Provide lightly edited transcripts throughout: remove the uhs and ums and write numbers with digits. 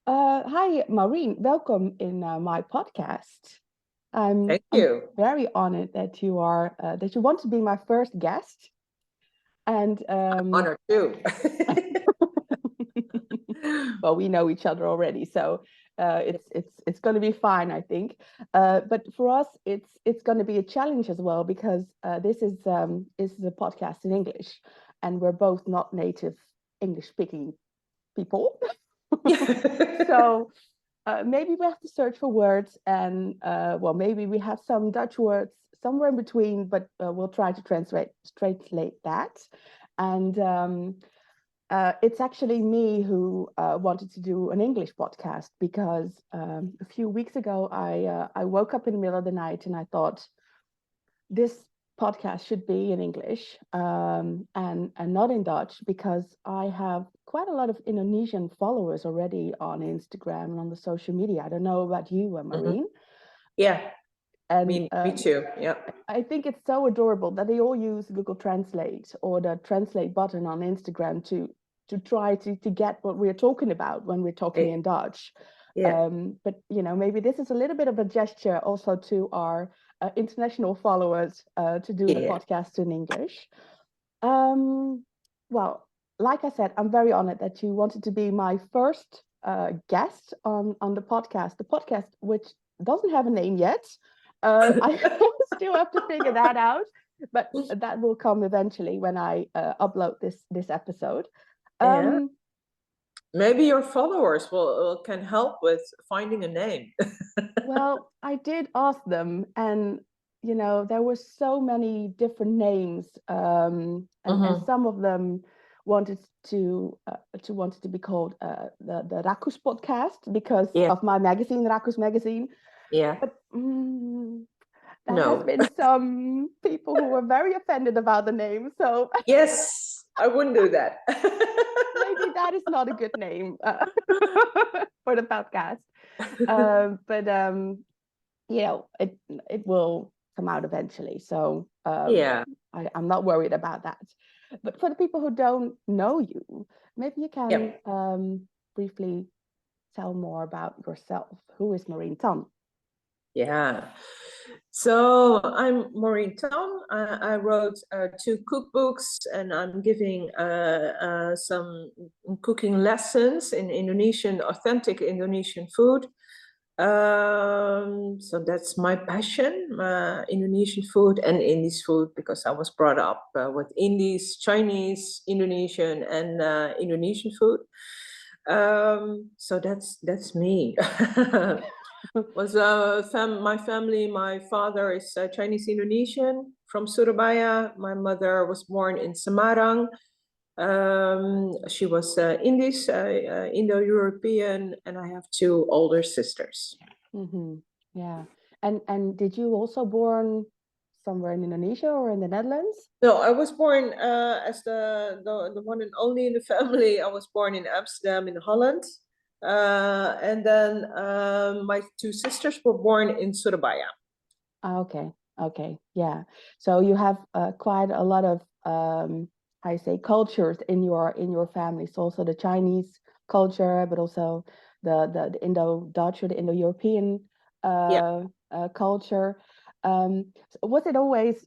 Hi, Maureen. Welcome in my podcast. Thank I'm you. very honored that you are that you want to be my first guest. And Honor too. well, we know each other already, so it's going to be fine, I think. But for us, it's going to be a challenge as well because this is a podcast in English, and we're both not native English speaking people. So maybe we have to search for words, and well, maybe we have some Dutch words somewhere in between, but we'll try to translate that. And it's actually me who wanted to do an English podcast because a few weeks ago I woke up in the middle of the night and I thought this podcast should be in English and not in Dutch because I have quite a lot of Indonesian followers already on Instagram and on the social media. I don't know about you, Mhm. Maureen. Yeah, And me too. Yeah. I think it's so adorable that they all use Google Translate or the translate button on Instagram to try to get what we're talking about when we're talking in Dutch. Yeah. But maybe this is a little bit of a gesture also to our international followers to do the Yeah. podcast in English. Um, well, like I said, I'm very honored that you wanted to be my first guest on the podcast. The podcast, which doesn't have a name yet. I still have to figure that out, but that will come eventually when I upload this episode. Yeah. Um, Maybe your followers will can help with finding a name. well, I did ask them, and there were so many different names, and Mhm. some of them wanted to be called the Rakus podcast because Yeah. of my magazine, Rakus magazine. Yeah. But there has No. been some people who were very offended about the name, so Yes, I wouldn't do that. maybe that is not a good name for the podcast. But it will come out eventually. So Yeah. I'm not worried about that. But for the people who don't know you, maybe you can Yeah. briefly tell more about yourself. Who is Maureen Tan? Yeah. So I'm Maureen Tan. I wrote two cookbooks, and I'm giving some cooking lessons in Indonesian, authentic Indonesian food. So that's my passion, Indonesian food and Indies food, because I was brought up with Indies, Chinese, Indonesian, and Indonesian food. So that's me. Was my family. My father is Chinese Indonesian from Surabaya. My mother was born in Semarang. She was Indies, Indo-European, and I have two older sisters. Mm-hmm. Yeah. And did you also born somewhere in Indonesia or in the Netherlands? No, I was born as the one and only in the family. I was born in Amsterdam in Holland. And then my two sisters were born in Surabaya. Okay. Okay. Yeah. So you have quite a lot of I say cultures in your family. So also the Chinese culture, but also the Indo-Dutch or the Indo-European Yeah. culture. So was it always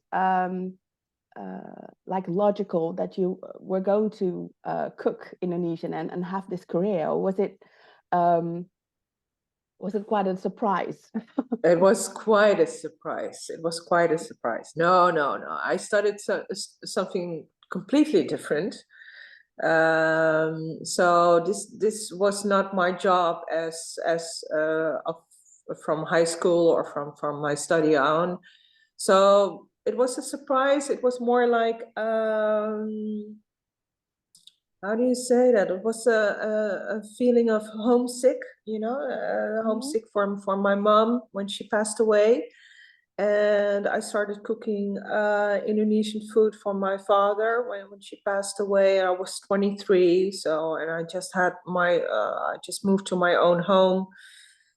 like logical that you were going to cook Indonesian and have this career, or um, was it quite a surprise? It was quite a surprise. It was quite a surprise. No, no, no. I studied something completely different. So this was not my job from high school or from my study on. So it was a surprise. It was more like how do you say that? It was a feeling of homesick, Mhm. homesick for my mom when she passed away. And I started cooking Indonesian food for my father when she passed away. I was 23, so and I just had I just moved to my own home.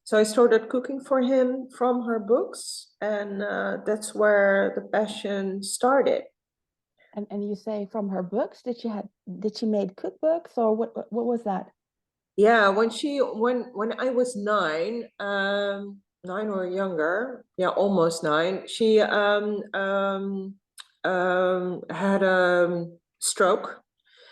So I started cooking for him from her books, and that's where the passion started. And you say from her books, did she made cookbooks or what was that? Yeah, when I was 9 or younger, yeah, almost 9, she had a stroke,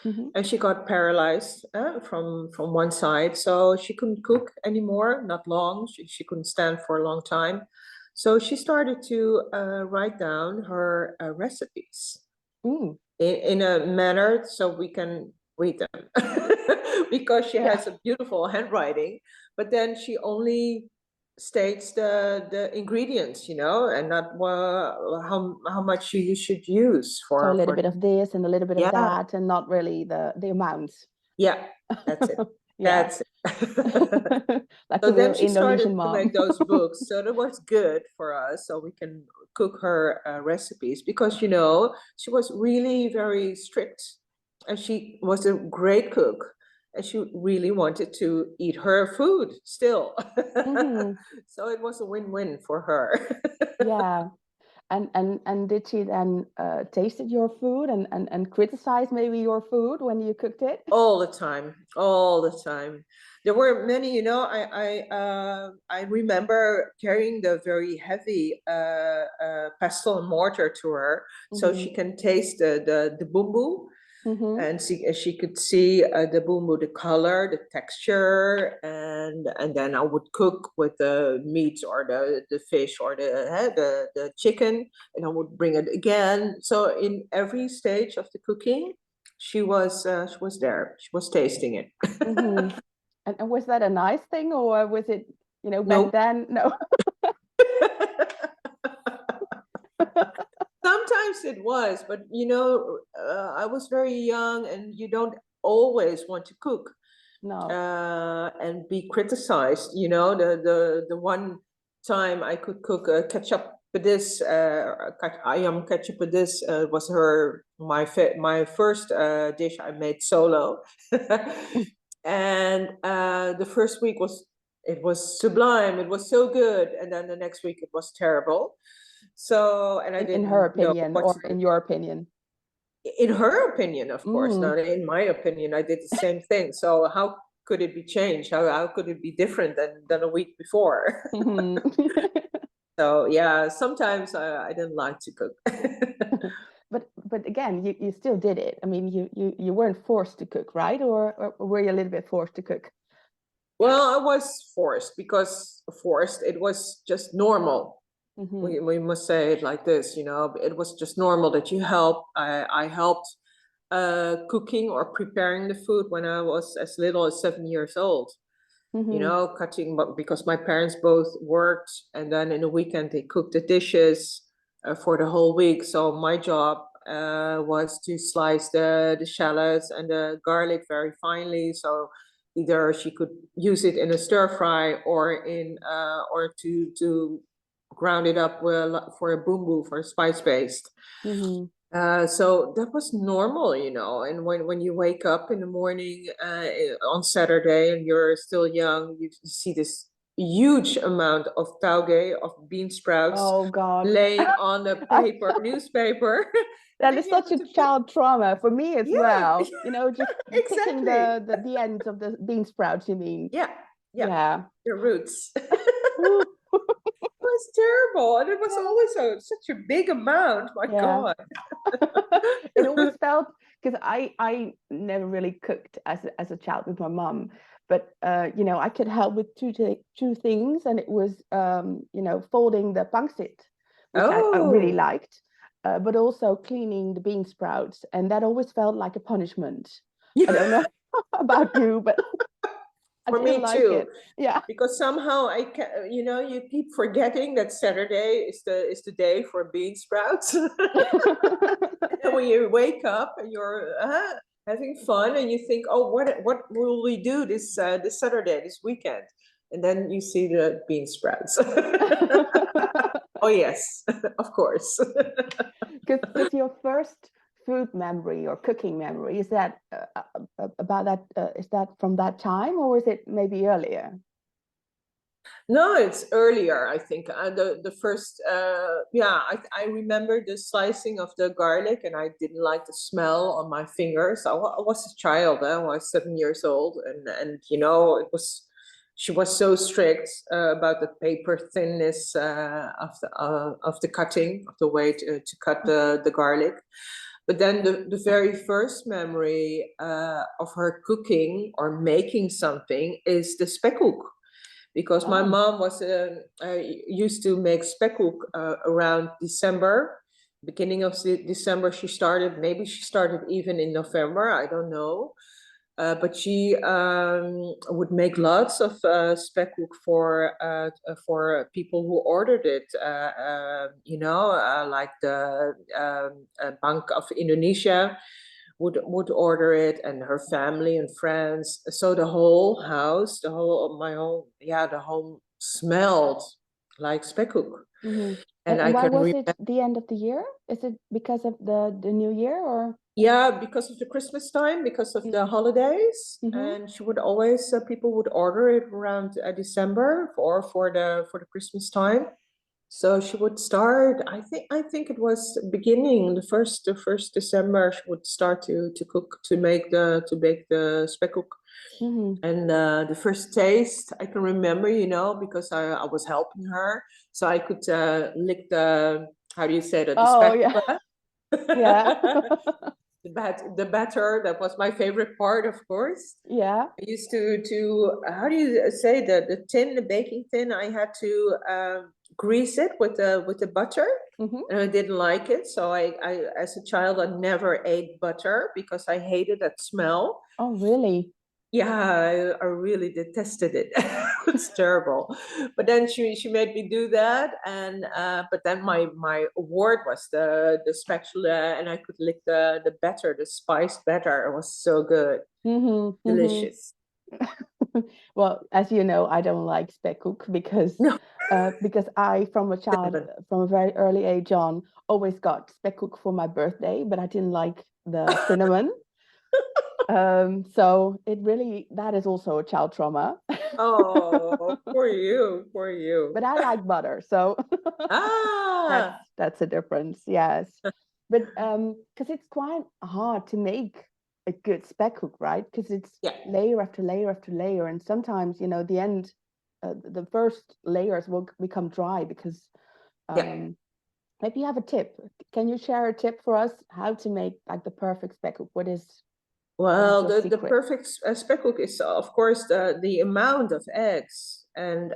Hmm. and she got paralyzed from one side, so she couldn't cook anymore, not long. She couldn't stand for a long time, so she started to write down her recipes Mm, in a manner so we can read them because she yeah, has a beautiful handwriting, but then she only states the ingredients, and not how much you should use so a for little bit of this and a little bit of yeah, that, and not really the amounts. yeah, that's it. Yeah. That's it. Like So a then real she started Indonesian to mom. make those books. So that was good for us, so we can cook her recipes, because she was really very strict, and she was a great cook, and she really wanted to eat her food still. Hmm. So it was a win-win for her. Yeah. And did she then tasted your food and criticize maybe your food when you cooked it? All the time, all the time. There were many, I remember carrying the very heavy pestle and mortar to her, so Hmm. she can taste the bumbu, Hmm. and she could see the bumbu, the color, the texture, and then I would cook with the meat or the fish or the chicken, and I would bring it again. So in every stage of the cooking, she was there. She was tasting it. Hmm. And was that a nice thing, or was it, back Nope. then? No. Sometimes it was, but I was very young, and you don't always want to cook No. and be criticized. The one time I could cook a ketchup pedis, ayam ketchup pedis, was my first dish I made solo, and the first week was sublime. It was so good, and then the next week it was terrible. So, and I In her didn't know opinion, what or to do. in your opinion? In her opinion, of course, Mm. not in my opinion. I did the same thing. So how could it be changed? How could it be different than a week before? Mhm. So yeah, sometimes I didn't like to cook. But again, you still did it. I mean, you weren't forced to cook, right? Or were you a little bit forced to cook? Well, I was forced, because forced, it was just normal. Hmm. We must say it like this, it was just normal that you help. I helped cooking or preparing the food when I was as little as 7 years old. Hmm. Cutting, but because my parents both worked, and then in the weekend they cooked the dishes for the whole week. So my job was to slice the shallots and the garlic very finely. So either she could use it in a stir fry, or to ground it up for a bumbu, for a spice paste. Hmm. So that was normal, and when you wake up in the morning on Saturday, and you're still young, you see this huge amount of tauge, of bean sprouts, Oh God. laying on the I, newspaper, and that then is you such have a to pick. child trauma for me as Yeah, well. Just picking exactly. the ends of the bean sprouts, you mean? Yeah, yeah, Yeah. the roots. Ooh. It was terrible, and it was always such a big amount. My Yeah. God. It always felt, because I never really cooked as a child with my mom, but I could help with two things, and it was folding the pangsit, which I really Oh, liked, but also cleaning the bean sprouts, and that always felt like a punishment. I don't yeah, know about you, but I for didn't me like too. it. Yeah. Because somehow I can, you keep forgetting that Saturday is the day for bean sprouts. And when you wake up and you're having fun, and you think, oh, what will we do this Saturday, this weekend? And then you see the bean sprouts. Oh yes, of course. Because your first food memory or cooking memory, is that about that? Is that from that time, or is it maybe earlier? No, it's earlier, I think. The first, I remember the slicing of the garlic, and I didn't like the smell on my fingers. I was a child, I was 7 years old, and it was. She was so strict about the paper thinness of the cutting, of the way to cut the garlic. But then the very first memory of her cooking or making something is the spekkoek, because my Oh, mom used to make spekkoek around December, beginning of December. She started, maybe she started even in November, I don't know. But she would make lots of spekkoek for people who ordered it. Like the Bank of Indonesia would order it, and her family and friends. So the whole house, the home smelled like spekkoek. hmm. And And I why can was remember. it the end of the year? Is it because of the new year or? Yeah, because of the Christmas time, because of the holidays, Mm-hmm. and she would always people would order it around December or for the Christmas time. So she would start. I think it was beginning the first December. She would start to cook, to bake the spekkoek. Mm-hmm. And the first taste I can remember, because I was helping her, so I could lick the, how do you say that, the Oh yeah, spatula. yeah, The batter, that was my favorite part, of course. yeah. I used to how do you say, the baking tin, I had to grease it with the butter. Mm-hmm. And I didn't like it, so I as a child I never ate butter because I hated that smell. Oh really? Yeah, I really detested it. It's terrible. But then she made me do that, and but then my award was the spatula, and I could lick the batter, the spiced batter. It was so good, Mm-hmm. Mm-hmm. delicious. Well, as you know, I don't like spekkoek No, because I, from a child, cinnamon. from a very early age on, always got spekkoek for my birthday, but I didn't like the cinnamon. So it really, that is also a child trauma. Oh, poor you, poor you. But I like butter, so that's Ah, that's a difference, yes. But because it's quite hard to make a good spekkoek, right? Because it's yeah, layer after layer after layer, and sometimes, the end, the first layers will become dry because yeah. maybe you have a tip. Can you share a tip for us how to make like the perfect spekkoek? What is Well, your the secret? perfect spekkoek is, of course, the amount of eggs and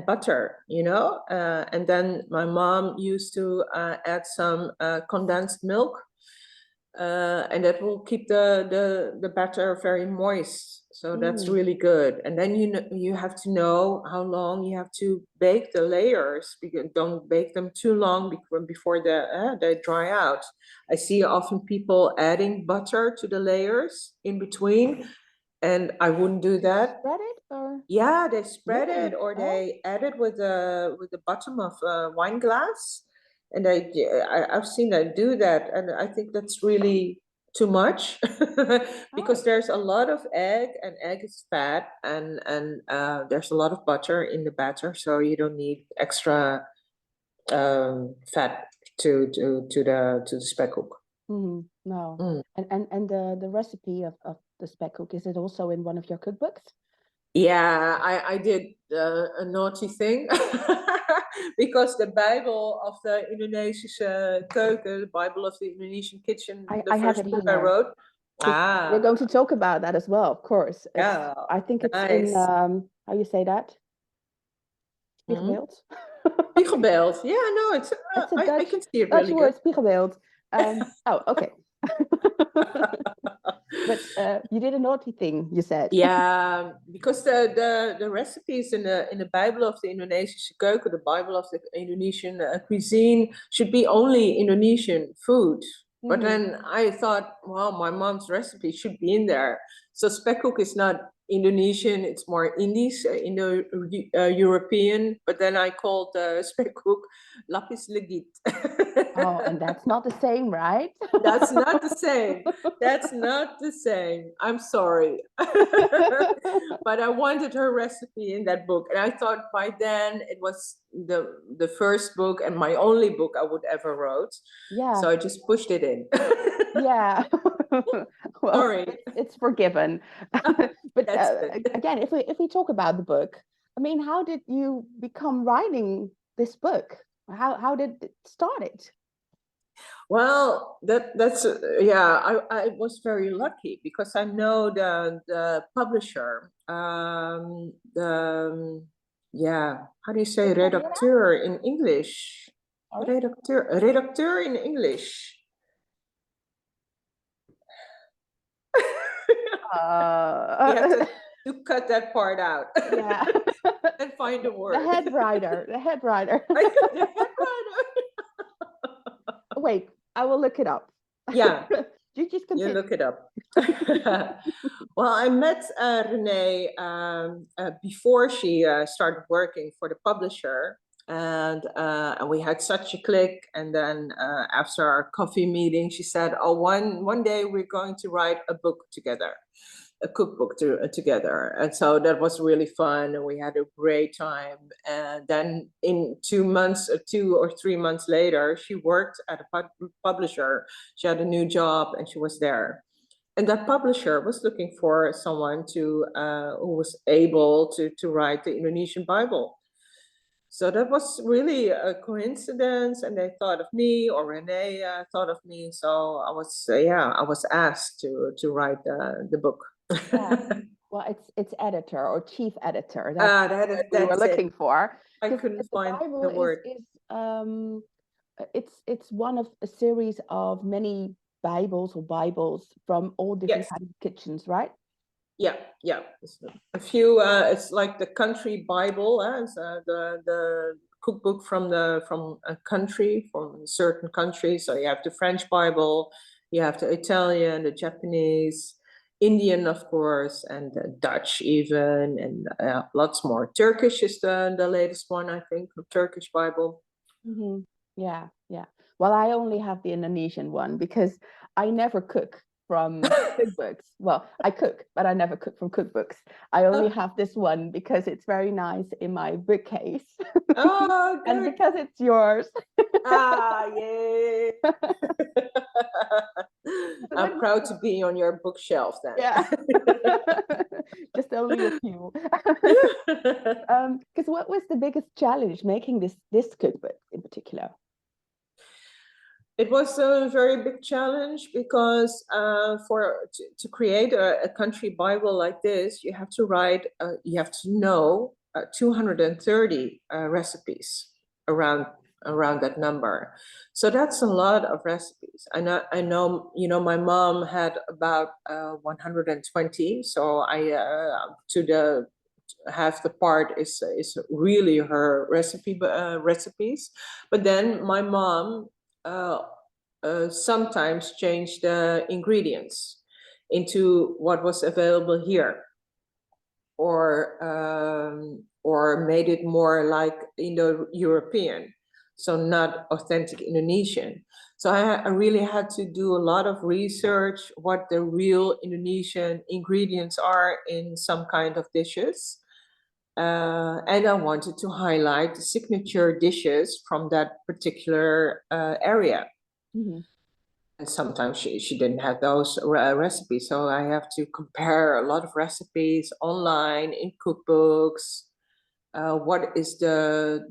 butter, and then my mom used to add some condensed milk, and that will keep the batter very moist. So that's Mm. really good. And then you have to know how long you have to bake the layers, because don't bake them too long before they dry out. I see often people adding butter to the layers in between, and I wouldn't do that. Spread it or Yeah, they spread it, really? or Oh, they add it with the bottom of a wine glass, and I've seen them do that, and I think that's really too much because oh. there's a lot of egg, and egg is fat, and there's a lot of butter in the batter, so you don't need extra fat to the spekkoek. Mhm. No. Mm. And the recipe of the spekkoek, is it also in one of your cookbooks? Yeah, I did a naughty thing because the Bijbel of the Indonesische Keuken, the Bible of the Indonesian kitchen, the I have first it book I here wrote. because we're Ah, going to talk about that as well, of course. yeah, I think it's in nice. how you say that? Mm. Spiegelbeeld. Spiegelbeeld. Yeah, no, it's It's a I Dutch can see it Dutch really good. word, spiegelbeeld. Oh, okay. But you did a naughty thing, you said. Yeah, because the recipes in the Bible of the Indonesische Keuken, the Bible of the Indonesian cuisine, should be only Indonesian food. But Hmm. then I thought, well, my mom's recipe should be in there. So spekkoek is not Indonesian; it's more Indies, Indo-European. But then I called spekkoek lapis legit. Oh, and that's not the same, right? That's not the same. That's not the same. I'm sorry. but I wanted her recipe in that book. And I thought by then it was the first book and my only book I would ever wrote. Yeah. So I just pushed it in. Yeah. Well, Sorry. it's forgiven. But That's it. again, if we talk about the book, I mean, how did you become writing this book? How did it start it? Well, that's yeah. I was very lucky because I know the publisher. Yeah. How do you say redacteur in English? Sorry? Redacteur in English. You have to cut that part out. Yeah. And find a word. The head writer. The head writer. The head writer. Wait, I will look it up. Yeah. You just continue. You look it up. Well, I met Renee before she started working for the publisher, and we had such a click. And then after our coffee meeting, she said, "Oh, one day we're going to write a book together, a cookbook together." And so that was really fun, and we had a great time. And then in 2 months, 2 or 3 months later, she worked at a publisher. She had a new job, and she was there. And that publisher was looking for someone who was able to write the Indonesian Bible. So that was really a coincidence, and they thought of me, or Renee thought of me. So I was asked to write the book. Yeah. Well, it's editor or chief editor. That's what we were looking for. I couldn't find the word. It's one of a series of many Bibles from all different kinds of kitchens, right? Yeah. It's a few. It's like the country Bible. It's the cookbook from a country, from a certain country. So you have the French Bible, you have the Italian, the Japanese, Indian, of course, and Dutch even, and lots more. Turkish is the latest one, I think, the Turkish Bible. Mm-hmm. Yeah. Well, I only have the Indonesian one because I never cook from cookbooks. Well, I cook, but I never cook from cookbooks. I only have this one because it's very nice in my bookcase. Oh, good. And because it's yours. Yay. I'm proud to be on your bookshelf then. Yeah. Just only a few. Because what was the biggest challenge making this cookbook in particular? It was a very big challenge because to create a country Bible like this, you have to know 230 recipes around that number. So that's a lot of recipes. I know, my mom had about 120. So half the part is really her recipes. But then my mom sometimes changed the ingredients into what was available here, or made it more like Indo-European, so not authentic Indonesian. So I really had to do a lot of research what the real Indonesian ingredients are in some kind of dishes. And I wanted to highlight the signature dishes from that particular area. Mm-hmm. And sometimes she didn't have those recipes. So I have to compare a lot of recipes online in cookbooks. What is the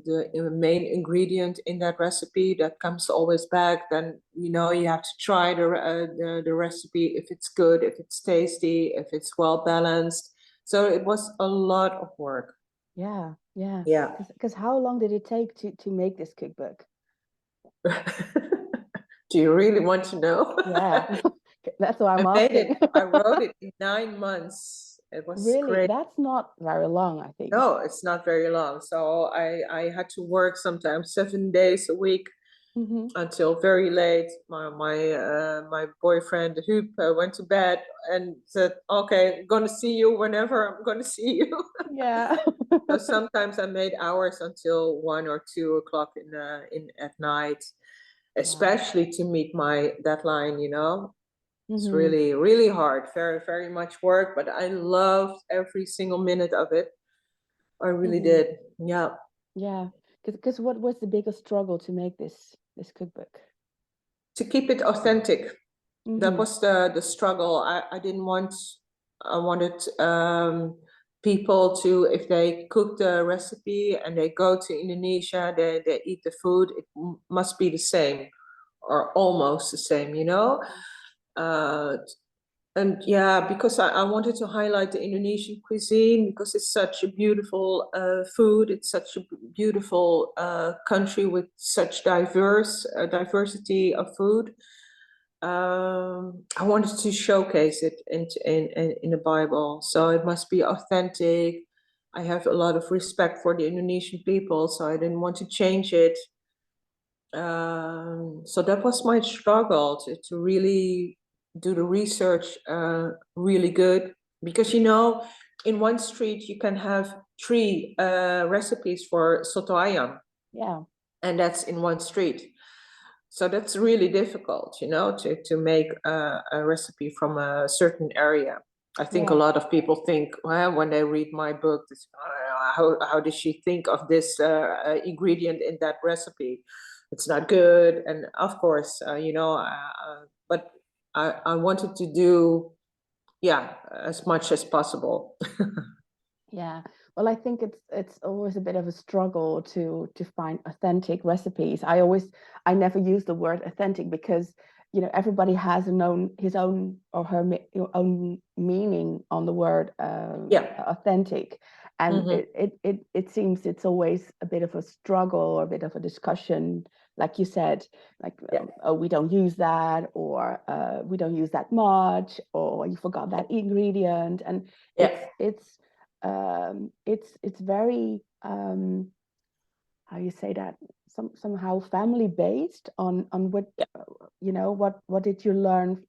main ingredient in that recipe that comes always back? Then, you have to try the recipe, if it's good, if it's tasty, if it's well balanced. So it was a lot of work. Yeah. Yeah. Because how long did it take to make this cookbook? Do you really want to know? Yeah, that's what I'm asking. I wrote it in 9 months. It was really great. That's not very long, I think. No, it's not very long. So I had to work sometimes 7 days a week. Mm-hmm. Until very late. My boyfriend Huub went to bed and said, "Okay, I'm gonna see you whenever I'm gonna see you." Yeah. So sometimes I made hours until 1 or 2 o'clock at night, especially to meet my deadline. It's really, really hard, very, very much work, but I loved every single minute of it. I really did. Yeah. Yeah. Because what was the biggest struggle to make this cookbook? To keep it authentic. That Mm-hmm. was the struggle. I didn't want, I wanted people to, if they cook the recipe and they go to Indonesia, they eat the food, it must be the same or almost the same, you know? And yeah, because I wanted to highlight the Indonesian cuisine because it's such a beautiful food. It's such a beautiful country with such diversity of food. I wanted to showcase it in the Bible, so it must be authentic. I have a lot of respect for the Indonesian people, so I didn't want to change it. So that was my struggle to really do the research really good, because in one street you can have 3 recipes for soto ayam. Yeah. And that's in one street. So that's really difficult, to make a recipe from a certain area. I think a lot of people think, well, when they read my book, how does she think of this ingredient in that recipe? It's not good. And of course, but I wanted to do, as much as possible. Yeah. Well, I think it's always a bit of a struggle to find authentic recipes. I never use the word authentic because everybody has his own or her own meaning on the word authentic, and it seems it's always a bit of a struggle or a bit of a discussion, like you said, like oh, we don't use that, or we don't use that much, or you forgot that ingredient, and it's very how you say that, somehow family based on what what did you learn,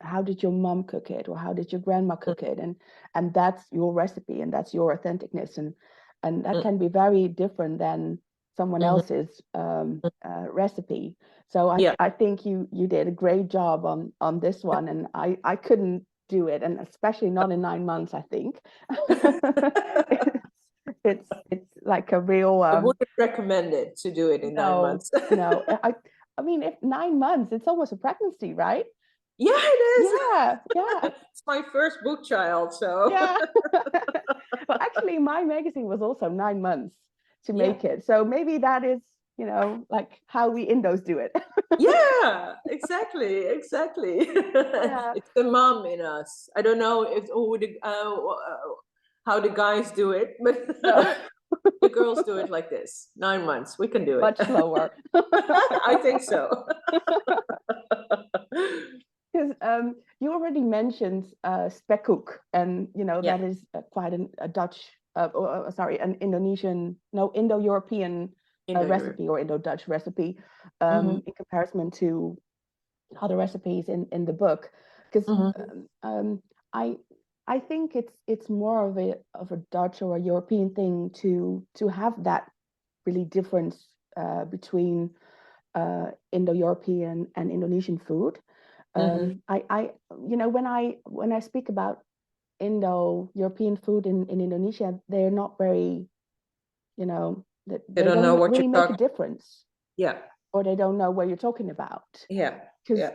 how did your mom cook it, or how did your grandma cook it, and that's your recipe and that's your authenticness, and that can be very different than someone else's recipe. So I think you did a great job on this one, and I couldn't do it, and especially not in 9 months, I think. it's like a real I wouldn't recommend it to do it in 9 months. No, I mean, if 9 months, it's almost a pregnancy, right? Yeah, it is. Yeah. It's my first book child, so. Yeah. Well, actually, my magazine was also 9 months to make it. So maybe that is, like how we Indos do it. Yeah, exactly. Yeah. It's the mom in us. I don't know how the guys do it, but the girls do it like this. 9 months, we can do it. Much slower. I think so. Because you already mentioned spekkoek, and that is quite a Dutch, an Indonesian, Indo-European recipe, or Indo-Dutch recipe, in comparison to other recipes in the book. Because I think it's more of a Dutch or a European thing to have that really difference between Indo-European and Indonesian food. When I speak about Indo-European food in Indonesia, they're not very, they don't know what really make a difference. Yeah. Or they don't know what you're talking about. Yeah. Because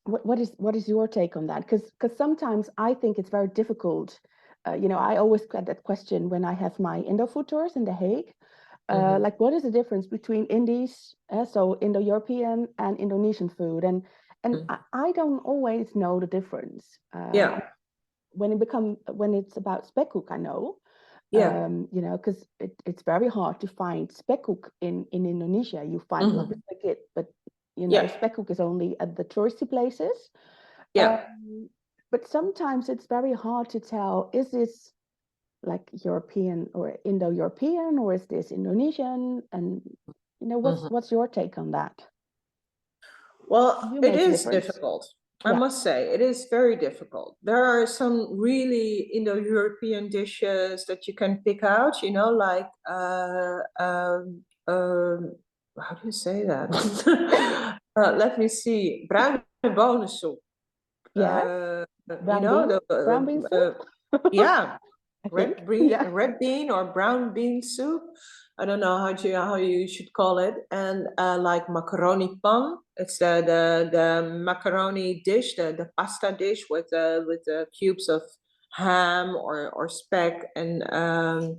what is your take on that? Because sometimes I think it's very difficult. I always get that question when I have my INDOFOOD tours in The Hague. Like, what is the difference between Indies, so Indo-European and Indonesian food? And I don't always know the difference. When it's about spekkoek, I know. Because it's very hard to find spekkoek in Indonesia. You find lumpic, but spekkoek is only at the touristy places. But sometimes it's very hard to tell, is this like European or Indo-European, or is this Indonesian? And what's your take on that? Well, it is difficult. I must say, it is very difficult. There are some really Indo-European dishes that you can pick out, like how do you say that? Let me see. Bruine bonen soup. Yes, You brown know, bean, brown bean soup. yeah, I think. Yeah. red bean or brown bean soup. I don't know how you should call it. And like macaroni pan. It's the macaroni dish, the pasta dish with the cubes of ham or speck um,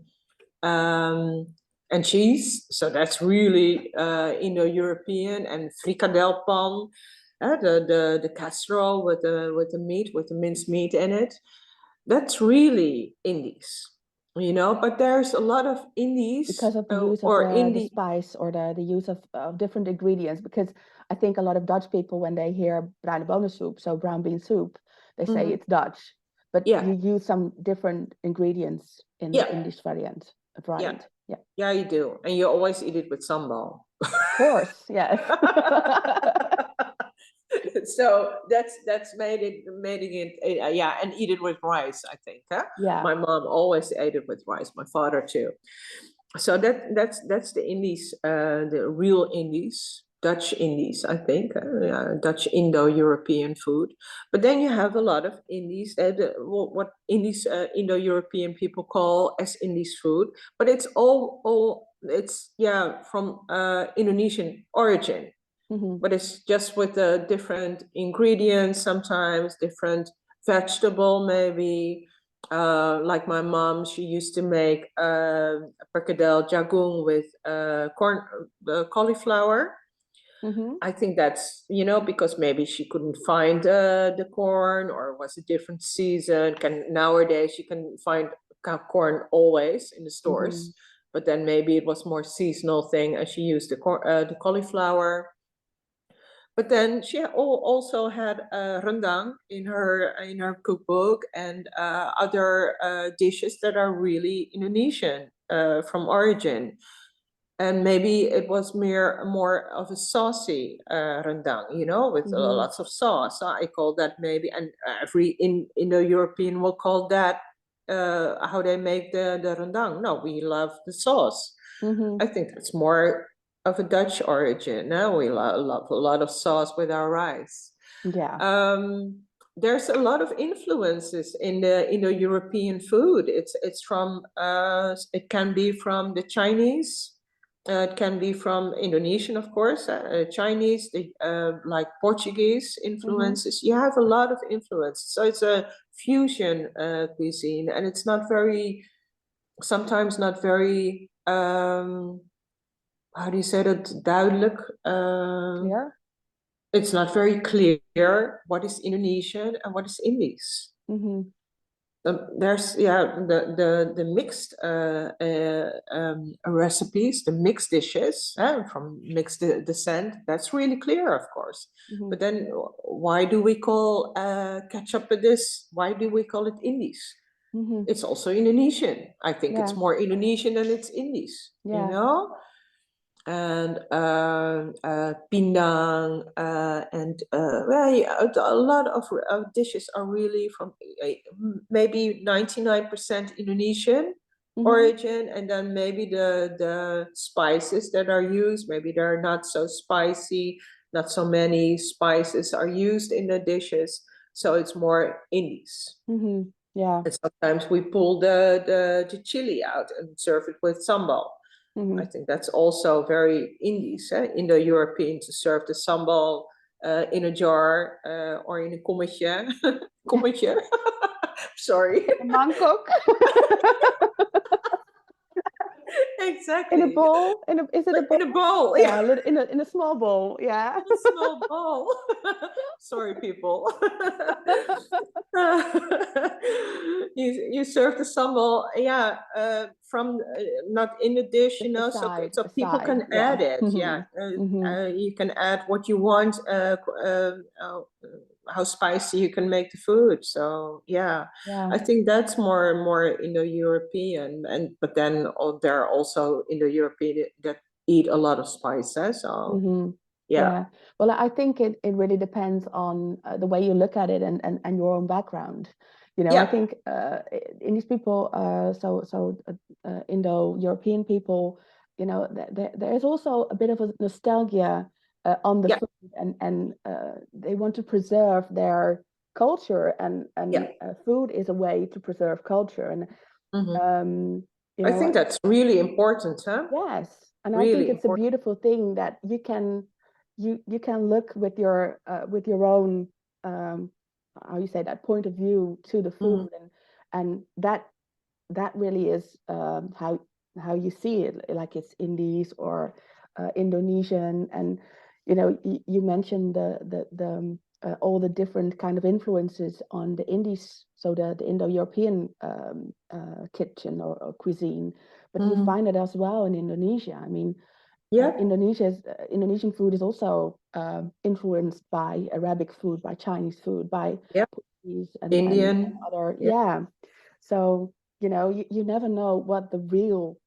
and cheese. So that's really Indo-European. And frikadel pan, the casserole with the meat, with the minced meat in it. That's really Indies, But there's a lot of Indies Because of the use of or the Indie. spice or the use of different ingredients. Because I think a lot of Dutch people, when they hear bruine bonen soup, so brown bean soup, they say Mhm. it's Dutch. But Yeah, you use some different ingredients in the yeah, English yeah, variant. Yeah, yeah. You do, and you always eat it with sambal. of course. Yes. So that's making it yeah, and eat it with rice, I think, huh? Yeah. My mom always ate it with rice, my father too. So that's the Indies, the real Indies, Dutch Indies, I think, Dutch Indo-European food. But then you have a lot of Indies, what Indies, Indo-European people call as Indies food, but it's all it's from Indonesian origin. Hmm. But it's just with the different ingredients, sometimes different vegetable, maybe. Like my mom, she used to make perkedel jagung with corn, cauliflower. Hmm. I think that's, because maybe she couldn't find the corn or it was a different season. Nowadays you can find corn always in the Hmm. stores, but then maybe it was more seasonal thing and she used the cauliflower. But then she also had rendang in her cookbook and other dishes that are really Indonesian from origin. And maybe it was more of a saucy rendang, with Hmm. lots of sauce. So I call that maybe, and every Indo-European will call that how they make the rendang. No, we love the sauce. Hmm. I think that's more of a Dutch origin. We love a lot of sauce with our rice. Yeah. Um, there's a lot of influences in the Indo-European food. It's from it can be from the Chinese, it can be from Indonesian, of course, Chinese, like Portuguese Hmm. influences. You have a lot of influence. So it's a fusion cuisine, and it's not very sometimes not very how do you say that, duidelijk? Clear. It's not very clear what is Indonesian and what is Indies. Hmm. There's the mixed recipes, the mixed dishes from mixed descent. That's really clear, of course. Hmm. But then, why do we call ketchup this? Why do we call it Indies? Hmm. It's also Indonesian. I think it's Yeah. more Indonesian than it's Indies, Yeah. And pindang and well, yeah, a lot of dishes are really from maybe 99% Indonesian Hmm. origin, and then maybe the spices that are used, maybe they're not so spicy, not so many spices are used in the dishes, so it's more Indies. Hmm. Yeah. And sometimes we pull the chili out and serve it with sambal. I Hmm. think that's also very Indies, Indo-European, to serve the sambal in a jar or in a kommetje. Kommetje. Sorry. In a mangkok. In a Exactly. bowl. Is it a bowl? In a bowl. Yeah, Yeah. in a small bowl. Yeah. A small bowl. Sorry, people. You serve the sambal, from not in the dish, A so side. so A people side. can Yeah. add it. Hmm. Yeah, Hmm. you can add what you want. How spicy you can make the food. So yeah, Yeah. I think that's more Indo-European, and but then there are also Indo-European that eat a lot of spices. So Hmm. yeah, Yeah. Well, I think it really depends on the way you look at it and your own background. I yeah. think in these people, Indo-European people, there is also a bit of a nostalgia on the Yeah. food, and they want to preserve their culture, and Yeah. food is a way to preserve culture, and Mhm. you I know, think that's really important, huh? yes, and I think Really it's a important. beautiful thing that you can look with your own how you say that, point of view to the Mhm. food, and that really is how you see it, like it's Indies or Indonesian, and you mentioned the all the different kind of influences on the Indies, so the Indo-European kitchen or cuisine, but we Mhm. find it as well in Indonesia. I mean, Yeah. Indonesian food is also influenced by Arabic food, by Chinese food, by Yeah. Portuguese, and Indian. other, Yeah. yeah. So you never know what the real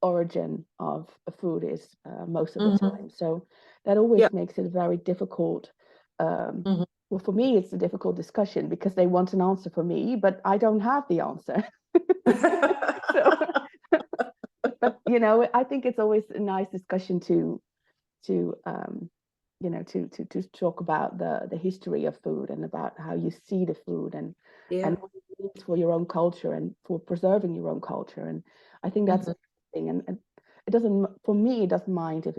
origin of a food is most of the Mhm. time. So that Yeah. always makes it very difficult. Mhm. Well, for me, it's a difficult discussion because they want an answer for me, but I don't have the answer. So, but I think it's always a nice discussion to to talk about the history of food and about how you see the food, Yeah. and what it means for your own culture and for preserving your own culture. And I think that's Mhm. thing. And it doesn't, for me, it doesn't mind if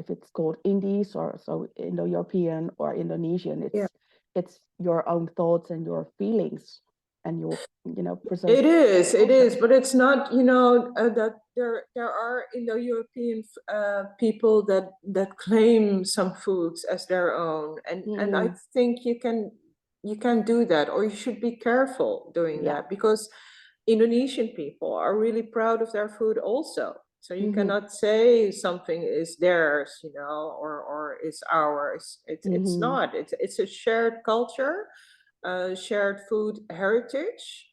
it's called Indies or so Indo-European or Indonesian. Yeah. It's your own thoughts and your feelings and your preserve It culture. is, but it's not, that there are Indo-European people that claim some foods as their own, and I Mm, think you can do that, or you should be careful doing yeah. that, because Indonesian people are really proud of their food also. So you Hmm. cannot say something is theirs, or is ours. It's Hmm. not. It's a shared culture, shared food heritage,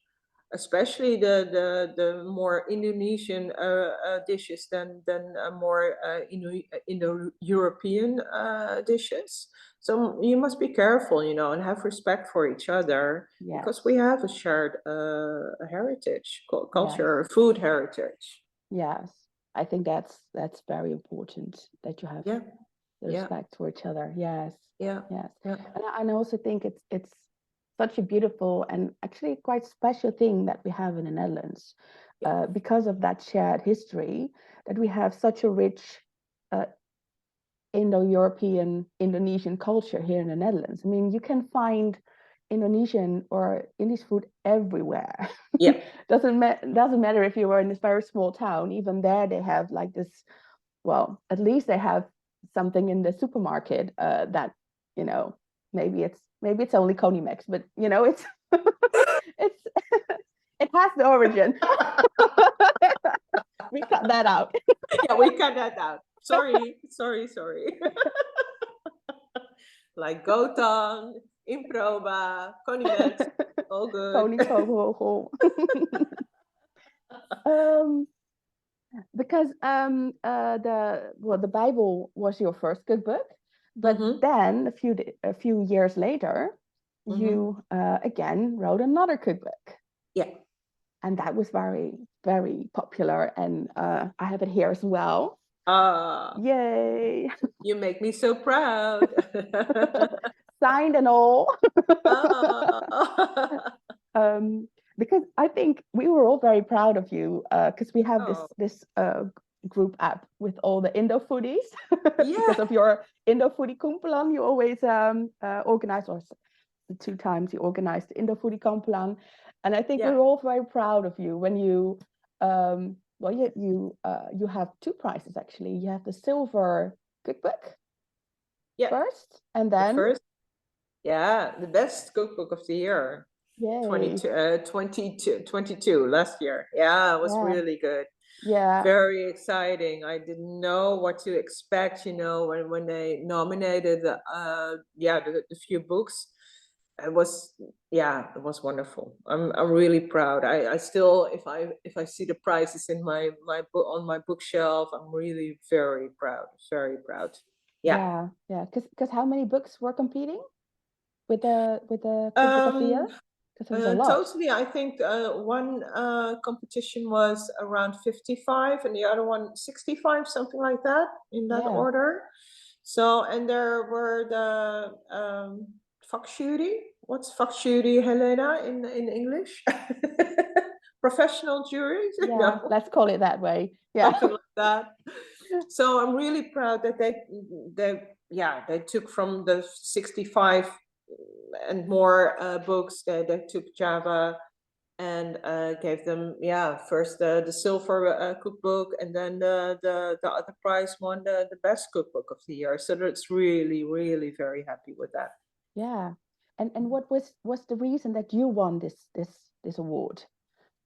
especially the more Indonesian dishes than more Indo-European dishes. So you must be careful, and have respect for each other, Yes. because we have a shared heritage, Yes. culture, food heritage. Yes, I think that's very important that you have Yeah, the yeah, respect for each other. Yes, yeah, yes, yeah, and I also think it's such a beautiful and actually quite special thing that we have in the Netherlands, yeah, because of that shared history, that we have such a rich uh, Indo-European Indonesian culture here in the Netherlands. I mean, you can find Indonesian or Indian food everywhere. yeah. Doesn't matter if you were in this very small town. Even there, they have like this. Well, at least they have something in the supermarket that you know maybe it's only Conimax, but it's it's it has the origin. We cut that out. Yeah, we cut that out. Sorry, sorry, sorry. Like Gotong, Improba, Conimax, all good. Koningshoofdvogel. um, because the Bible was your first cookbook, but Mm-hmm, then a few years later, mm-hmm. you again wrote another cookbook, Yeah. and that was very very popular, and I have it here as well. Ah, Yay! you make me so proud. Signed and all. Ah. um, because I think we were all very proud of you because we have Oh, this group app with all the Indo foodies yeah, because of your Indo foodie kumpulan. You always organize, or the 2 times you organized the Indo foodie kumpulan, and I think yeah, we're all very proud of you when you well you have 2 prizes actually. You have the silver cookbook yeah. first, and The then first, yeah, the best cookbook of the year. yay, 22, 22 last year. Yeah, it was yeah, really good. yeah. Very exciting. I didn't know what to expect, when they nominated the few books. It was, yeah, it was wonderful. I'm really proud. I still, if I see the prizes in my book on my bookshelf, I'm really very proud. Very proud. Yeah. Yeah, yeah. Because how many books were competing with the cookbook of the year? Um, Because it was a lot. Totally, I think one competition was around 55 and the other one 65, something like that, in that Yeah. order. So, and there were the vakjury. What's vakjury, Helena, in English? Professional juries? Yeah, No, let's call it that way. Yeah. something like that. So I'm really proud that they took from the 65 and more books. They took Java and gave them first the silver cookbook, and then the other prize won the best cookbook of the year. So that's really very happy with that. Yeah. And what was the reason that you won this award?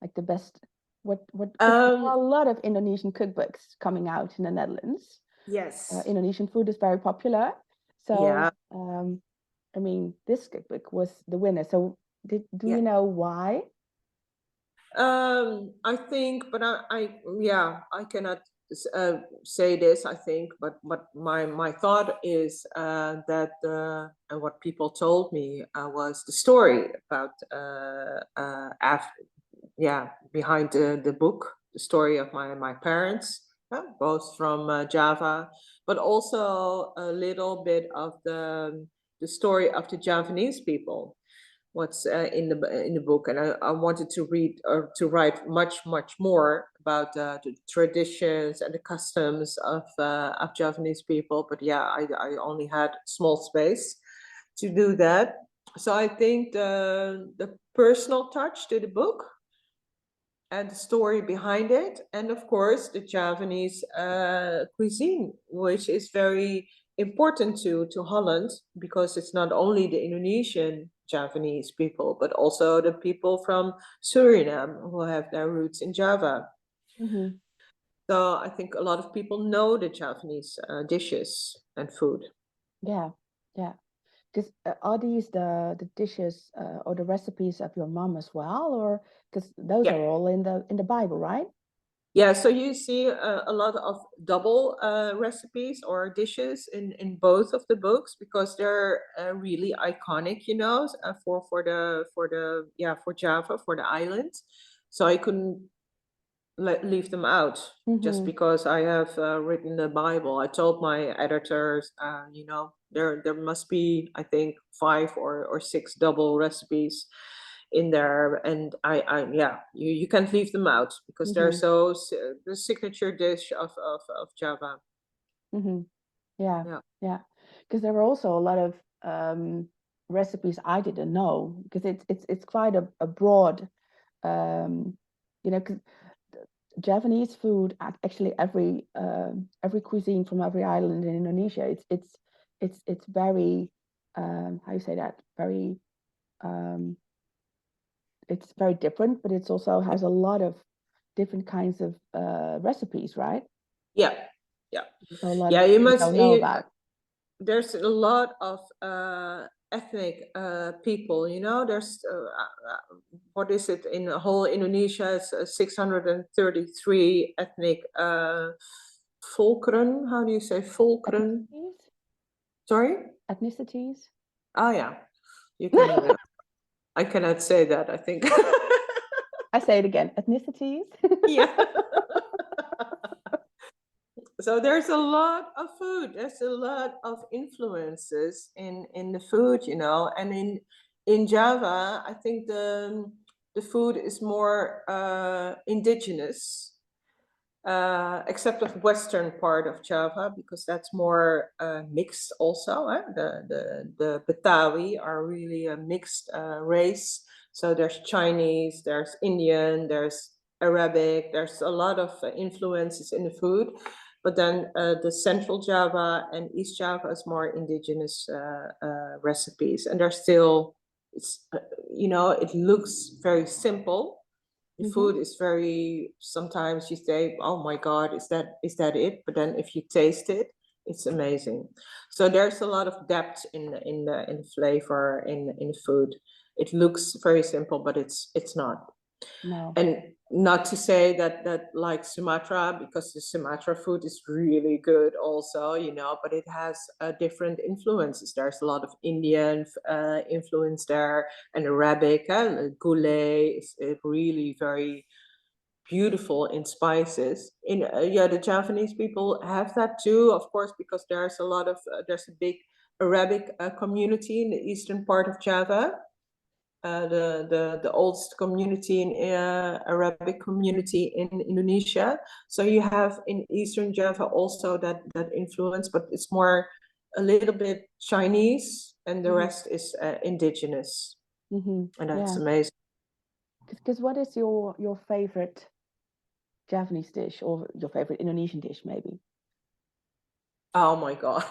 Like the best, what 'cause there are a lot of Indonesian cookbooks coming out in the Netherlands. Yes. Indonesian food is very popular. So Yeah. I mean, this cookbook was the winner. So do you know why? I think, but I cannot say this. I think, but my thought is that and what people told me was the story about behind the book, the story of my parents, both from Java, but also a little bit of the story of the Javanese people, what's in the book. And I wanted to read or to write much more about the traditions and the customs of Javanese people. But I only had small space to do that. So I think the personal touch to the book and the story behind it, and of course the Javanese cuisine, which is very important to Holland, because it's not only the Indonesian Javanese people, but also the people from Suriname who have their roots in Java. Mm-hmm. So I think a lot of people know the Javanese dishes and food. Yeah, yeah. Because are these the dishes or the recipes of your mom as well, or because those are all in the Bible, right? Yeah, so you see a lot of double recipes or dishes in both of the books, because they're really iconic, for Java, for the island. So I couldn't leave them out just because I have written the Bible. I told my editors, there must be, I think, 5 or 6 double recipes in there, and you can't leave them out because they're so the signature dish of Java. Yeah, yeah. Because there were also a lot of recipes I didn't know, because it's quite a broad, because Javanese food, actually every cuisine from every island in Indonesia, it's very how you say that, very it's very different, but it also has a lot of different kinds of recipes, right? Yeah, yeah, So a lot yeah. of people don't know about. There's a lot of ethnic people. There's what is it in the whole Indonesia? It's 633 ethnic volkeren. How do you say volkeren? Ethnicities? Sorry. Ethnicities? Oh yeah, you can. I cannot say that, I think. I say it again, ethnicities. Yeah. So there's a lot of food. There's a lot of influences in the food, and in Java, I think the food is more indigenous, except of western part of Java, because that's more mixed also. The Betawi are really a mixed race. So there's Chinese, there's Indian, there's Arabic, there's a lot of influences in the food. But then the Central Java and East Java is more indigenous recipes, and they're still, it looks very simple. The food is very, sometimes you say, oh my God, is that it? But then if you taste it, it's amazing. So there's a lot of depth in the flavor in food. It looks very simple, but it's not. No. And not to say that like Sumatra, because the Sumatra food is really good also, but it has different influences. There's a lot of Indian influence there, and Arabic. Gulay is really very beautiful in spices. The Javanese people have that too, of course, because there's a big Arabic community in the eastern part of Java. The oldest community in Arabic community in Indonesia. So you have in Eastern Java also that influence, but it's more a little bit Chinese, and the rest is indigenous, and that's amazing. Because what is your favorite Javanese dish, or your favorite Indonesian dish, maybe? Oh my God.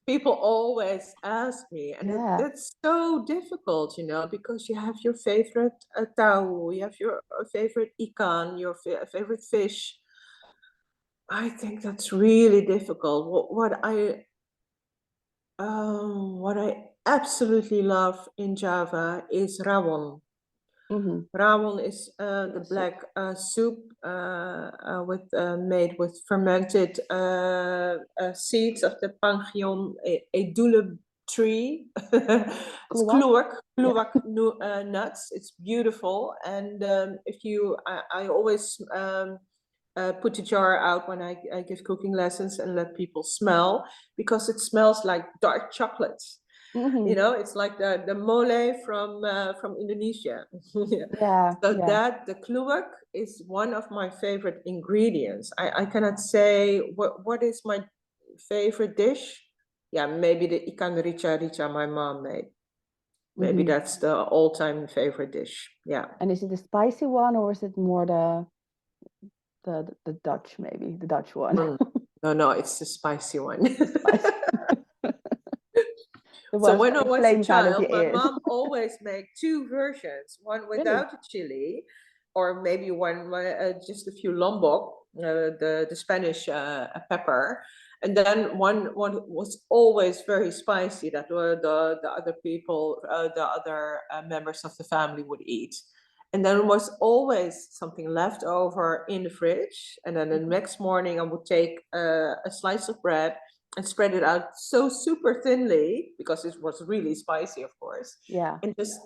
People always ask me, and that's so difficult, because you have your favorite tahu, you have your favorite ikan, your favorite fish. I think that's really difficult. What I absolutely love in Java is rawon. Rawon is the black soup made with fermented seeds of the Pangion edule tree. It's kluwak nuts. It's beautiful, and I always put the jar out when I give cooking lessons and let people smell, because it smells like dark chocolate. It's like the mole from Indonesia. The kluwak is one of my favorite ingredients. I cannot say what is my favorite dish. Yeah, maybe the ikan rica my mom made. Maybe that's the all-time favorite dish. Yeah. And is it the spicy one, or is it more the Dutch, maybe the Dutch one? No, it's the spicy one. Spicy. So when I was a child, my mom always made two versions, one without the chili, or maybe one just a few lombok, the Spanish pepper, and then one was always very spicy, that were the other people, the other members of the family would eat. And then there was always something left over in the fridge, and then the next morning I would take a slice of bread and spread it out so super thinly, because it was really spicy, of course. Yeah. And just,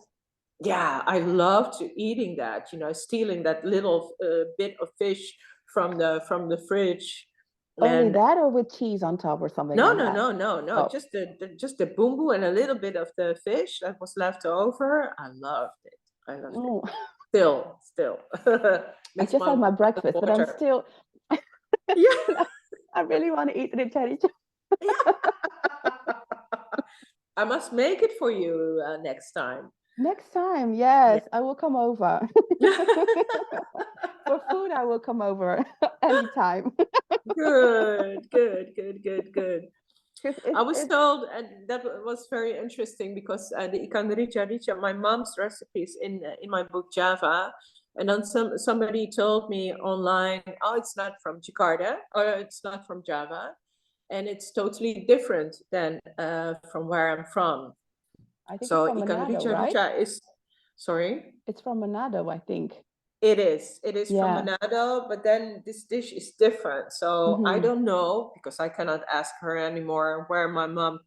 I loved eating that, stealing that little bit of fish from the fridge. Only that, or with cheese on top or something? No. Oh. Just the bumbu and a little bit of the fish that was left over. I loved it. It. Still. I just had my breakfast, but I'm still. Yeah. I really want to eat the cherry. I must make it for you next time. Next time, yes, I will come over. For food, I will come over anytime. Good. I was told, and that was very interesting, because the ikan rica, my mom's recipes in my book Java, and then somebody told me online, oh, it's not from Jakarta, or it's not from Java, and it's totally different than from where I'm from. I think so. It's from ikan Manado, right? is, sorry? It's from Manado, I think. It is from Manado, but then this dish is different. So I don't know, because I cannot ask her anymore where my mom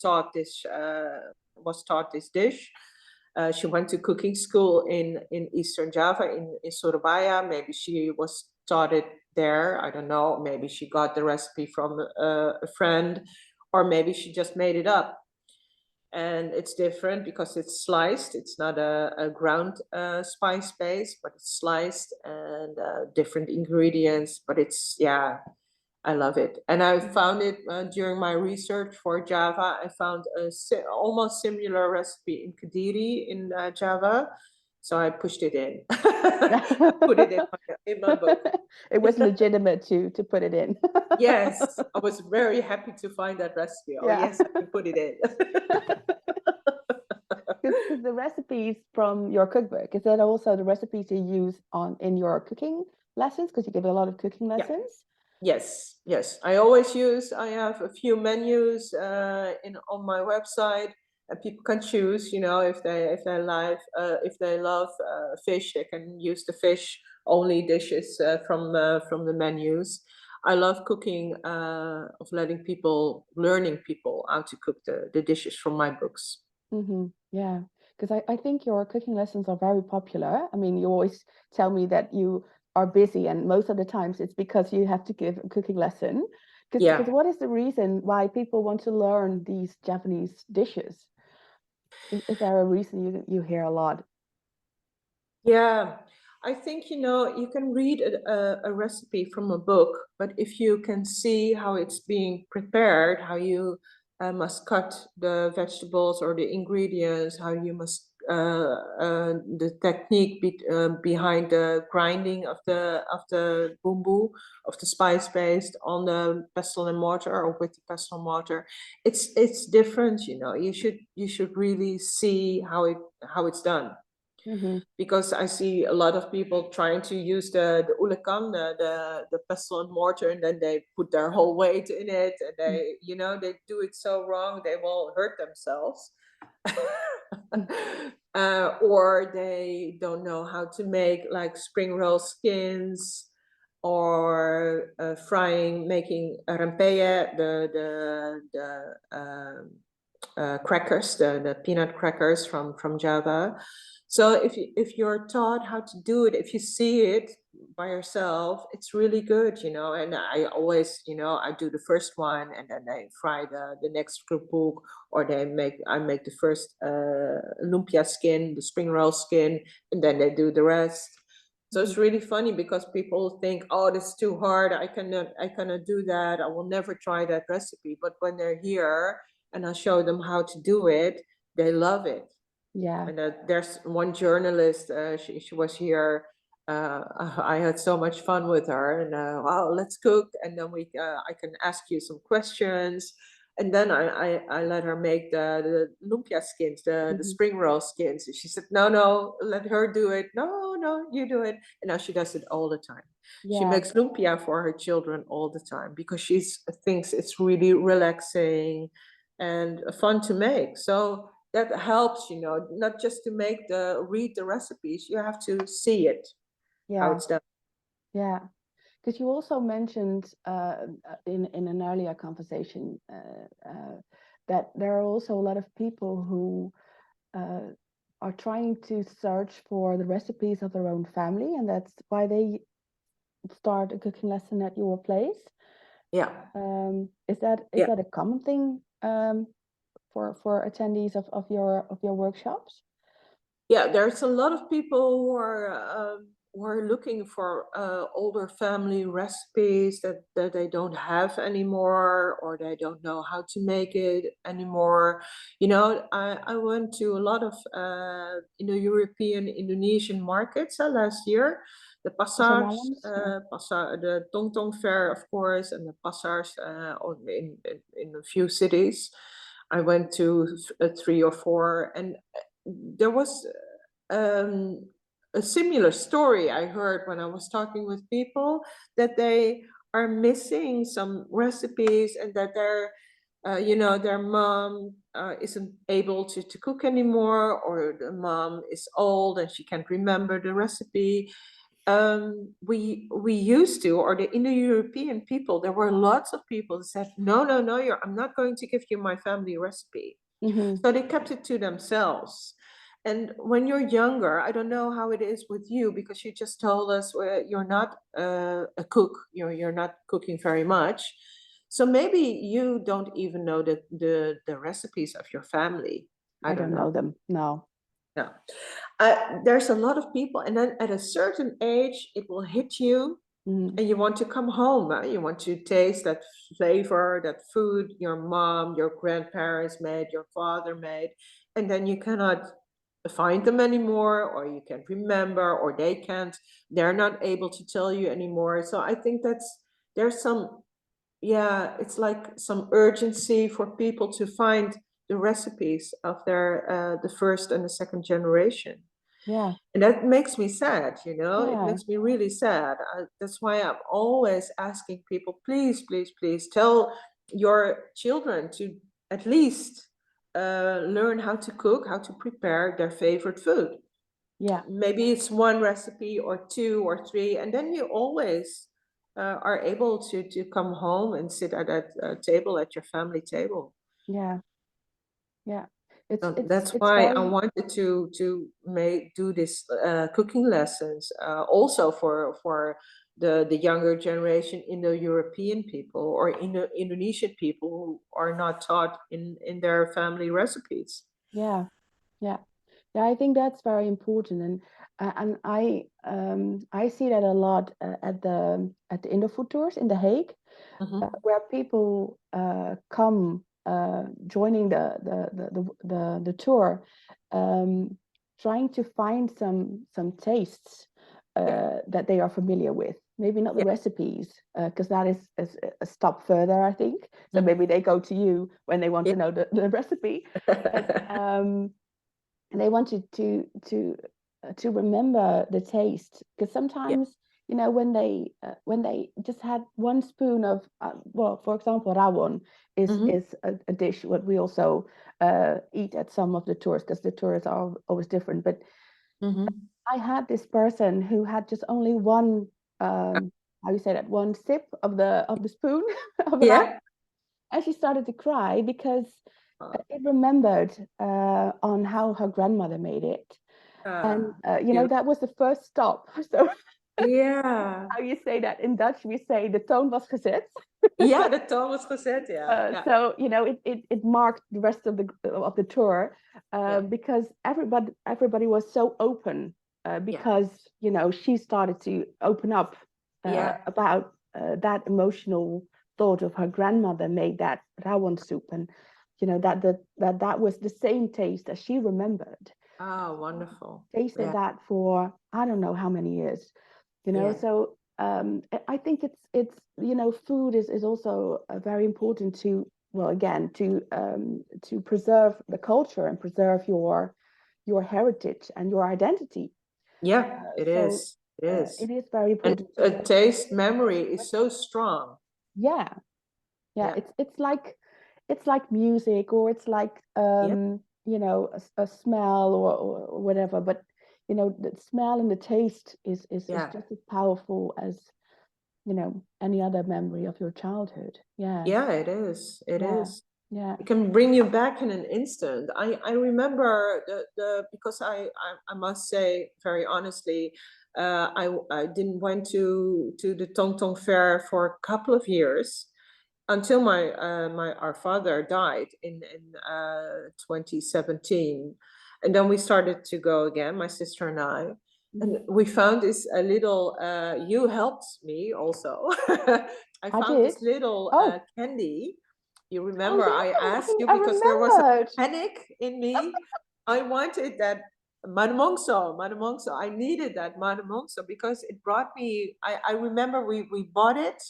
was taught this dish. She went to cooking school in Eastern Java, in Surabaya. Maybe she was taught it there. I don't know. Maybe she got the recipe from a friend, or maybe she just made it up. And it's different because it's sliced. It's not a ground spice base, but it's sliced, and different ingredients. But it's, I love it. And I found it during my research for Java. I found a almost similar recipe in Kediri in Java. So I pushed it in. Put it in my book. It was legitimate to put it in. Yes, I was very happy to find that recipe. Oh, yes, I can put it in. Because the recipes from your cookbook, is that also the recipes you use in your cooking lessons? Because you give a lot of cooking lessons. Yes. I always I have a few menus on my website, and people can choose, if they love fish, they can use the fish only dishes from the menus. I love cooking, of learning people how to cook the dishes from my books. Yeah. because I think your cooking lessons are very popular. I mean, you always tell me that you are busy, and most of the times it's because you have to give a cooking lesson. Because Yeah. what is the reason why people want to learn these Japanese dishes? Is there a reason you hear a lot? Yeah, I think, you can read a recipe from a book, but if you can see how it's being prepared, how you must cut the vegetables or the ingredients, how you must the technique behind the grinding of the bumbu, of the spice paste on the pestle and mortar or with the pestle and mortar, it's different. You should really see how it's done, Mm-hmm. because I see a lot of people trying to use the ulekang, the pestle and mortar, and then they put their whole weight in it, and they do it so wrong they will hurt themselves. Or they don't know how to make like spring roll skins, or making rempeyek, the crackers, the peanut crackers from Java. So if you're taught how to do it, if you see it by yourself, it's really good. And I always, I do the first one, and then I fry the next cookbook, or I make the first lumpia skin, the spring roll skin, and then they do the rest. So it's really funny because people think, oh, that's too hard. I cannot do that. I will never try that recipe. But when they're here and I show them how to do it, they love it. Yeah. And there's one journalist, she was here. I had so much fun with her, and wow, let's cook, and then I can ask you some questions, and then I let her make the lumpia skins, the Mm-hmm. spring roll skins. And she said, no, no, let her do it. No, no, you do it. And now she does it all the time. She Yeah. makes lumpia for her children all the time because she thinks it's really relaxing and fun to make. So that helps, not just to read the recipes, you have to see it, how Yeah. it's done. Yeah. Because you also mentioned in an earlier conversation that there are also a lot of people who uh, are trying to search for the recipes of their own family, and that's why they start a cooking lesson at your place. Yeah, Is yeah. that a common thing for attendees of your workshops? Yeah, there's a lot of people who are looking for older family recipes that they don't have anymore, or they don't know how to make it anymore. I went to a lot of European Indonesian markets last year. The Also pasars, Malams? Yeah. the Tongtong Fair, of course, and the pasars in a few cities. I went to 3 or 4, and there was um, a similar story I heard when I was talking with people, that they are missing some recipes, and that their mom isn't able to cook anymore, or the mom is old and she can't remember the recipe. We used to, or the Indo-European people, there were lots of people that said, no, no, no, I'm not going to give you my family recipe. Mm-hmm. So they kept it to themselves. And when you're younger, I don't know how it is with you, because you just told us you're not a cook, you're not cooking very much. So maybe you don't even know the recipes of your family. I I don't don't know know. them. No. No. There's a lot of people, and then at a certain age, it will hit you, Mm-hmm. and you want to come home. You want to taste that flavor, that food your mom, your grandparents made, your father made, and then you cannot find them anymore, or you can't remember, or they're not able to tell you anymore. So I think there's some, yeah, it's like some urgency for people to find the recipes of the first and the second generation. Yeah. And that makes me sad, it Yeah. makes me really sad. That's why I'm always asking people, please, please, please tell your children to at least learn how to cook, how to prepare their favorite food. Yeah. Maybe it's one recipe or 2 or 3, and then you always are able to come home and sit at that table, at your family table. Yeah. Yeah. So it's that's it's why I very, wanted to do this cooking lessons also for the younger generation, Indo-European people or Indonesian people who are not taught in their family recipes. yeah, yeah. Yeah, I think that's very important, and I see that a lot at the INDOFOOD tours in The Hague, Hmm. where people come joining the tour, um, trying to find some tastes Yeah, that they are familiar with. Maybe not the yeah. recipes, because that is a stop further, I think. So Hmm. maybe they go to you when they want Yeah. to know the recipe, but and they wanted to remember the taste, because Yeah. sometimes, when they just had one spoon of, well, for example, rawon Hmm. is a dish what we also eat at some of the tours, because the tours are always different. But Hmm. I had this person who had just only one, how you say that, one sip of the spoon of rawon, Yeah. and she started to cry because Uh, it remembered on how her grandmother made it. And cute. that was the first stop. So Yeah. how you say that in Dutch, we say the toon was gezet. Ja, de toon was gezet, ja. Ja. So it marked the rest of the tour, Yeah. because everybody was so open, Yeah. because she started to open up Yeah. about that emotional thought of her grandmother made that rawon soup, and that was the same taste as she remembered. Oh, wonderful. Tasted Yeah. that for I don't know how many years. Yeah. So I think it's food is also very important to, well, again, to preserve the culture and preserve your heritage and your identity. Yeah, it So is. It is. it is very And important to a preserve taste memory the is so recipe. strong. Yeah, yeah, Yeah. it's like music, or it's like Yeah. a smell, or whatever. But the smell and the taste is Yeah. just as powerful as any other memory of your childhood. Yeah, Yeah, it is. It yeah, is. yeah. It can bring you back in an instant. I remember the because I must say very honestly, I didn't went to the Tong Tong Fair for a couple of years until our father died in 2017, and then we started to go again, my sister and I, and Mhm. we found this a little. You helped me also. I I found did. this little Oh, candy. You oh remember I yes, asked you I because there was a remembered. panic in me. I wanted that manamongso. I needed that manamongso because it brought me. I remember we bought it,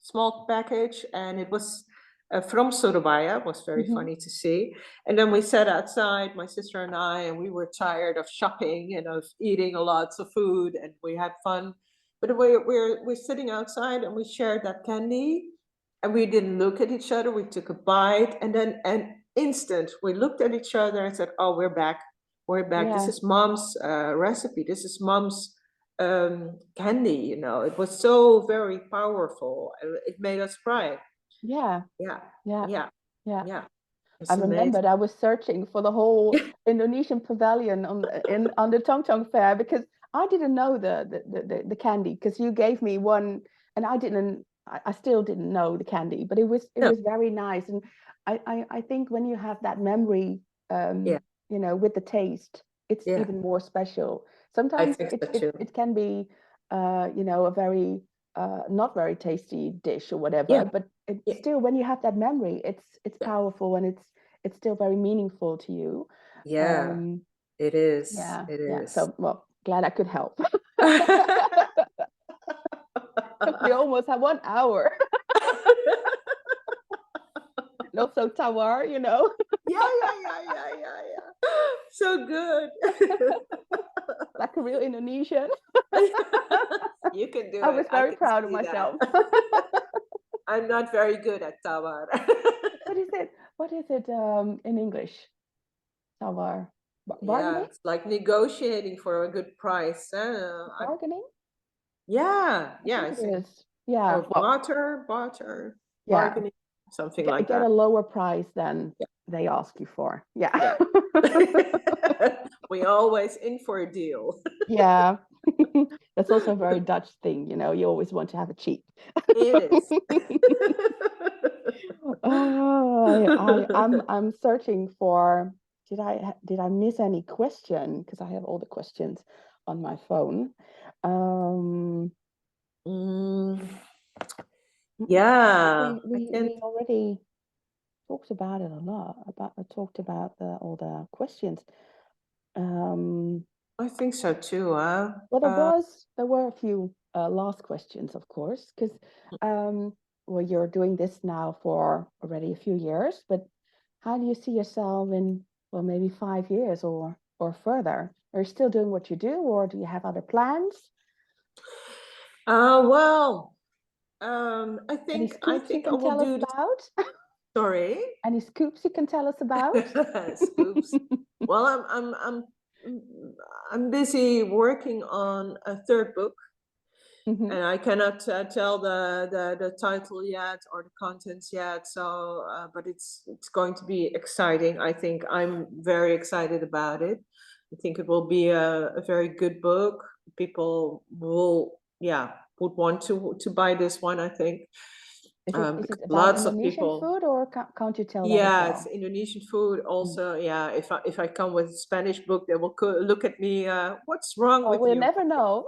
small package, and it was from Surabaya. It was very Mhm. funny to see. And then we sat outside, my sister and I, and we were tired of shopping and of eating a lots of food, and we had fun. But we're sitting outside, and we shared that candy, and we didn't look at each other. We took a bite, and then an instant we looked at each other and said, "Oh, we're back. We're back. This Yeah, is mom's recipe. This is mom's candy." It was so very powerful. It made us cry. yeah, Yeah, yeah, yeah, yeah. yeah. I It's amazing. remembered I was searching for the whole Indonesian pavilion on the Tong Tong Fair, because I didn't know the candy, because you gave me one, and I still didn't know the candy, but it No, was very nice. And I think when you have that memory, yeah, with the taste, it's yeah. even more special. I Sometimes think it so it, too. it can be a very not very tasty dish or whatever, Yeah, but yeah, still, when you have that memory, it's yeah, powerful, and it's still very meaningful to you. yeah. Um, It is. yeah, It yeah. is. So, well, glad I could help. We almost have 1 hour. And also tawar. Yeah, yeah, yeah, yeah, yeah, yeah. So good. Like a real Indonesian. You can do I it. was I very can proud of see that. myself. I'm not very good at tawar. What is it? What is it in English? Tawar. Yeah, Bargaining? it's like negotiating for a good price. Bargaining? Yeah, I yeah, think I it think. is. Yeah. Or Well, barter, yeah. bargaining. something like get that. a lower price than Yeah. they ask you for. Yeah. Yeah. We always in for a deal. Yeah. That's also a very Dutch thing, you know, you always want to have it cheap. It is. I'm searching for, did I miss any question? Because I have all the questions on my phone. Yeah, We already talked about it a lot. Talked about all the questions. I think so too. Well, there were a few last questions, of course, because well, you're doing this now for already a few years, but how do you see yourself in, well, maybe 5 years or further? Are you still doing what you do, or do you have other plans? Well, Any I scoops you think I can will tell us do this. about? Sorry. Any scoops you can tell us about? Scoops. Well, I'm busy working on a third book, Mhm. and I cannot tell the title yet or the contents yet. So, but it's going to be exciting. I think I'm very excited about it. I think it will be a very good book. People will, would want to buy this one, I think. Is it about Lots of Indonesian people. food, or can't you tell that as Yeah, well? it's Indonesian food also. Yeah, if I come with a Spanish book, they will look at me. What's wrong Oh, with we'll you? never know.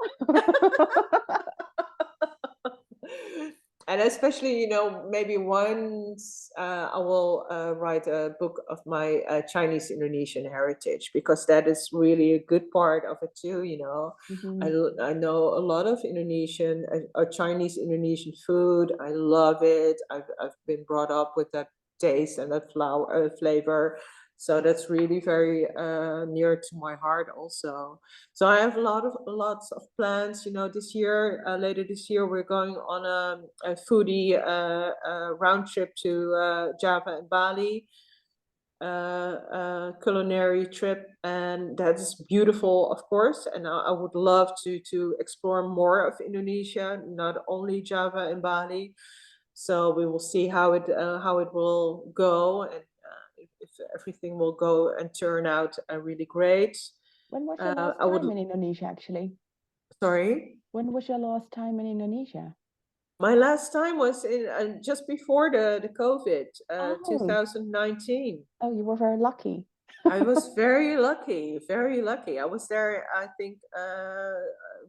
And especially, you know, maybe once I will write a book of my Chinese Indonesian heritage, because that is really a good part of it too. You know, I know a lot of Indonesian or Chinese Indonesian food. I love it. I've been brought up with that taste and that flavor. So that's really very near to my heart also. So I have lots of plans. You know, this year, later this year, we're going on a foodie round trip to Java and Bali, culinary trip, and that is beautiful, of course. And I would love to explore more of Indonesia, not only Java and Bali. So we will see how it will go, and if everything will go and turn out really great. When was your last I would. time in Indonesia, actually? Sorry. When was your last time in Indonesia? My last time was in just before the COVID, Oh, 2019. oh, you were very lucky. I was very lucky, very lucky. I was there, I think,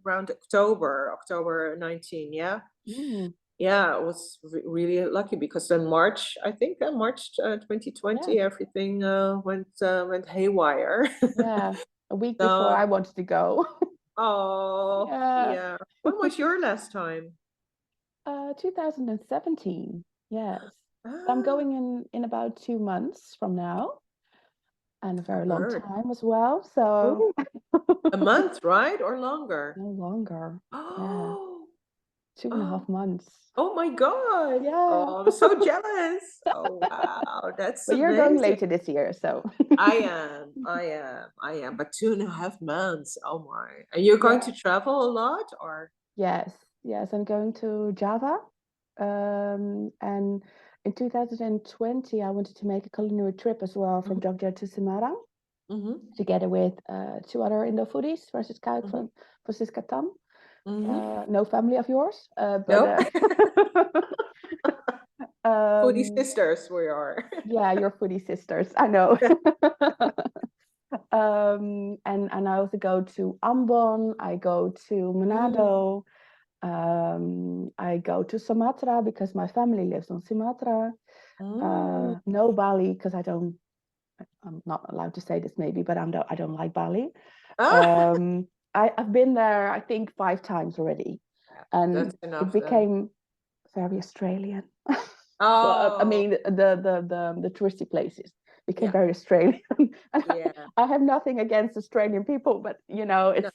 around October 19. Yeah, Mm, yeah, I was really lucky, because then March, I think, March yeah, 2020, everything went haywire. yeah. A week before I So, wanted to go. oh Yeah. yeah. When was your last time? 2017. Yes. I'm Ah, going in about 2 months from now, and a I very long heard. time as well. So Oh, a month, right? Or longer? no longer. Yeah, Oh, two and a oh, half months. oh my God. Yeah. Oh, I'm so jealous. Oh, wow. That's But you're going amazing. later this year, so I am. But 2.5 months. Oh my. And you're going yeah. to travel a lot, or? Yes, yes, I'm going to Java. And in 2020, I wanted to make a culinary trip as well from Mhm, Jogja to Semarang, mhm, together with two other Indo-foodies, Francisca mhm, Kuijken, Francisca Tam. mhm. No family of yours, but Nope. Foodie um, sisters we are. yeah, your foodie sisters, I know. And I also go to Ambon, I go to Mm, Manado, I go to Sumatra because my family lives on Sumatra. mm. No Bali because I'm not allowed to say this maybe, but I don't like Bali. Ah, I've been there, I think, 5 times already, and that's it enough then. became very Australian. Well, I Oh, mean, the touristy places became yeah, very Australian. And yeah. I have nothing against Australian people, but you know, No,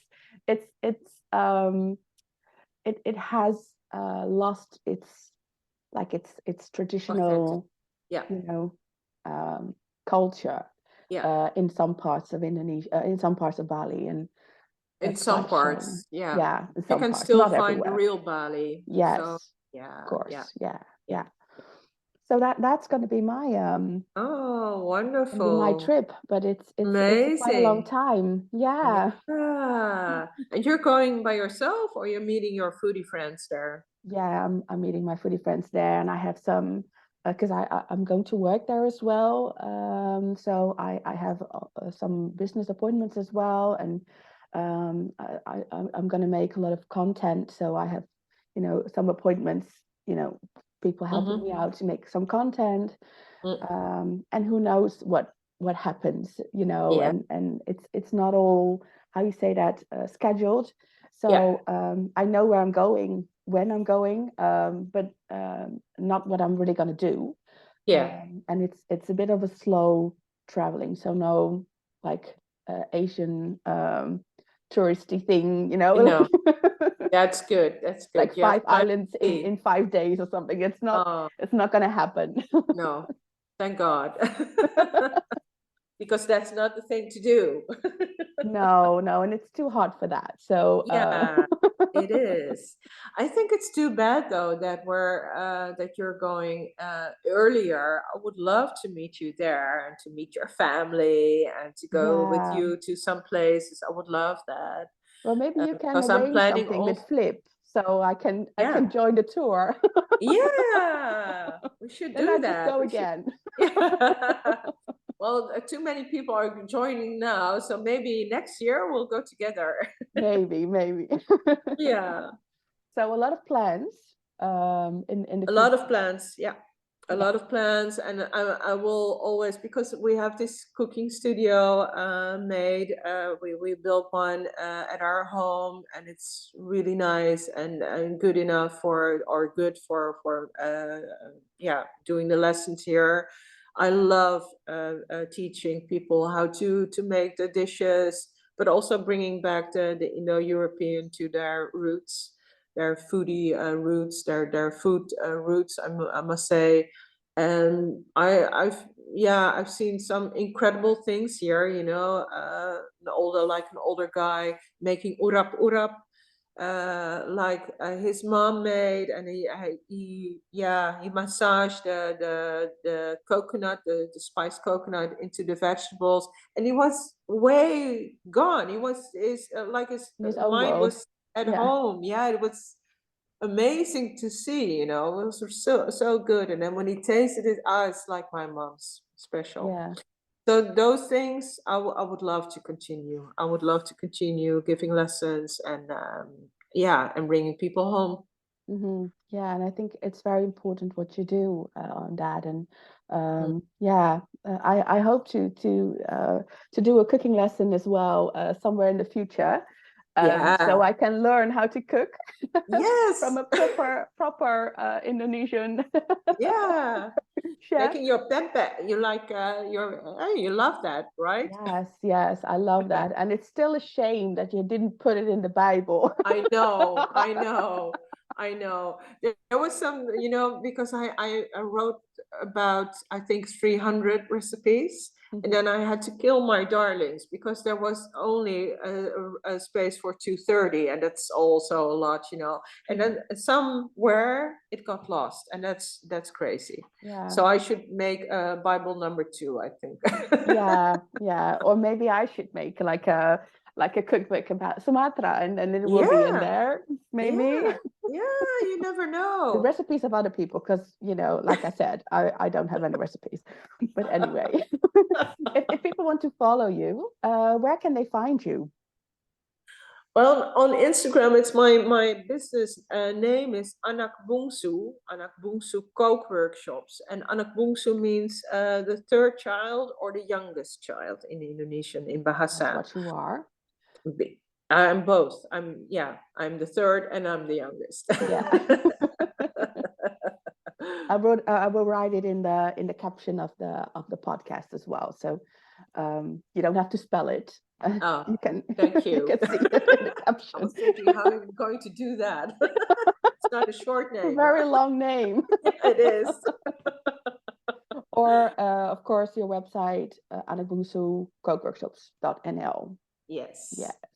it has lost its authentic. traditional, Yeah, you know, culture yeah. in some parts of Indonesia, in some parts of Bali, and In that's some quite a shame. parts, yeah. Yeah, in You some can parts, still not find the everywhere. real Bali. So, Yes, of yeah, yeah, course. Yeah, yeah. yeah. So that's going to be my Oh, going to be my wonderful. trip, but it's quite a long Amazing. time. Yeah. Yeah. And you're going by yourself or you're meeting your foodie friends there? Yeah, I'm meeting my foodie friends there, and I have some because I'm going to work there as well. So I have some business appointments as well, and I'm going to make a lot of content. So I have, some appointments. People helping me Mm-hmm. out to make some content, Mm. and who knows what happens, Yeah. and it's not all, how you say that, scheduled. Yeah. So I know where I'm going, when I'm going, but not what I'm really going to do. Yeah. And it's a bit of a slow traveling, so no, like, Asian touristy thing, No, that's good. That's good. like You have 5 islands in time. 5 days or something. It's not Oh, it's not going to happen. no. Thank God. Because that's not the thing to do. No, no, and it's too hot for that. So Yeah, it is. I think it's too bad though that you're going earlier. I would love to meet you there and to meet your family and to go with yeah. you to some places. I would love that Well, maybe you can because I'm arrange planning something with also. Flip, so I can Yeah, join the tour. yeah, we should Then I do just that. go We should. again. Yeah. Well, too many people are joining now, so maybe next year we'll go together. Maybe. Yeah. So a lot of plans in the A lot future. of plans, yeah, a Yeah. lot of plans, and I will always, because we have this cooking studio made. We built one at our home, and it's really nice and good enough for, or good for yeah, doing the lessons here. I love teaching people how to make the dishes, but also bringing back the Indo-European to their roots, their foodie roots, their food roots, I must say. And I've seen some incredible things here. An older guy making urap, like his mom made, and he massaged the coconut, the spiced coconut into the vegetables, and he was way gone. He was his like his In his own mind world. was at Yeah. home. Yeah, it was amazing to see. It was so good. And then when he tasted it, it's like my mom's special. Yeah. So those things I would love to continue. I would love to continue giving lessons and and bringing people home. Yeah, and I think it's very important what you do on that, and Mm. yeah, I hope to do a cooking lesson as well somewhere in the future, so Yeah. I can learn how to cook from Yes. a proper Indonesian Yeah. chef. Making your pempek. You like you love that, right? Yes, yes, I love that, and it's still a shame that you didn't put it in the Bible. I know, I know, I know. There was some, because I wrote about, I think, 300 recipes, and Mhm. then I had to kill my darlings because there was only a space for 230, and that's also a lot. And then Mhm. somewhere it got lost, and that's crazy. Yeah. So I should make Bible number 2, I think. Yeah. Or maybe I should make like a cookbook about Sumatra, and then it will be in Yeah, there. Maybe yeah, yeah. You never the know. recipes of other people, because like I said, I don't have any recipes. But anyway, if people want to follow you, where can they find you? Well, on Instagram, it's my business name is Anak Bungsu Kookworkshops, and Anak Bungsu means the third child or the youngest child in Indonesian, in That's Bahasa. what you are. I'm both. I'm the third and I'm the youngest. Yeah. I will write it in the caption of the podcast as well, so you don't have to spell it. Oh, You can thank you you. can see it in the I caption. was thinking, how am I going to do that? It's not a short It's a name, very huh? long name. Yeah, it is. Or of course your website, Anak Bungsu Kookworkshops.nl. Yeah. Yes,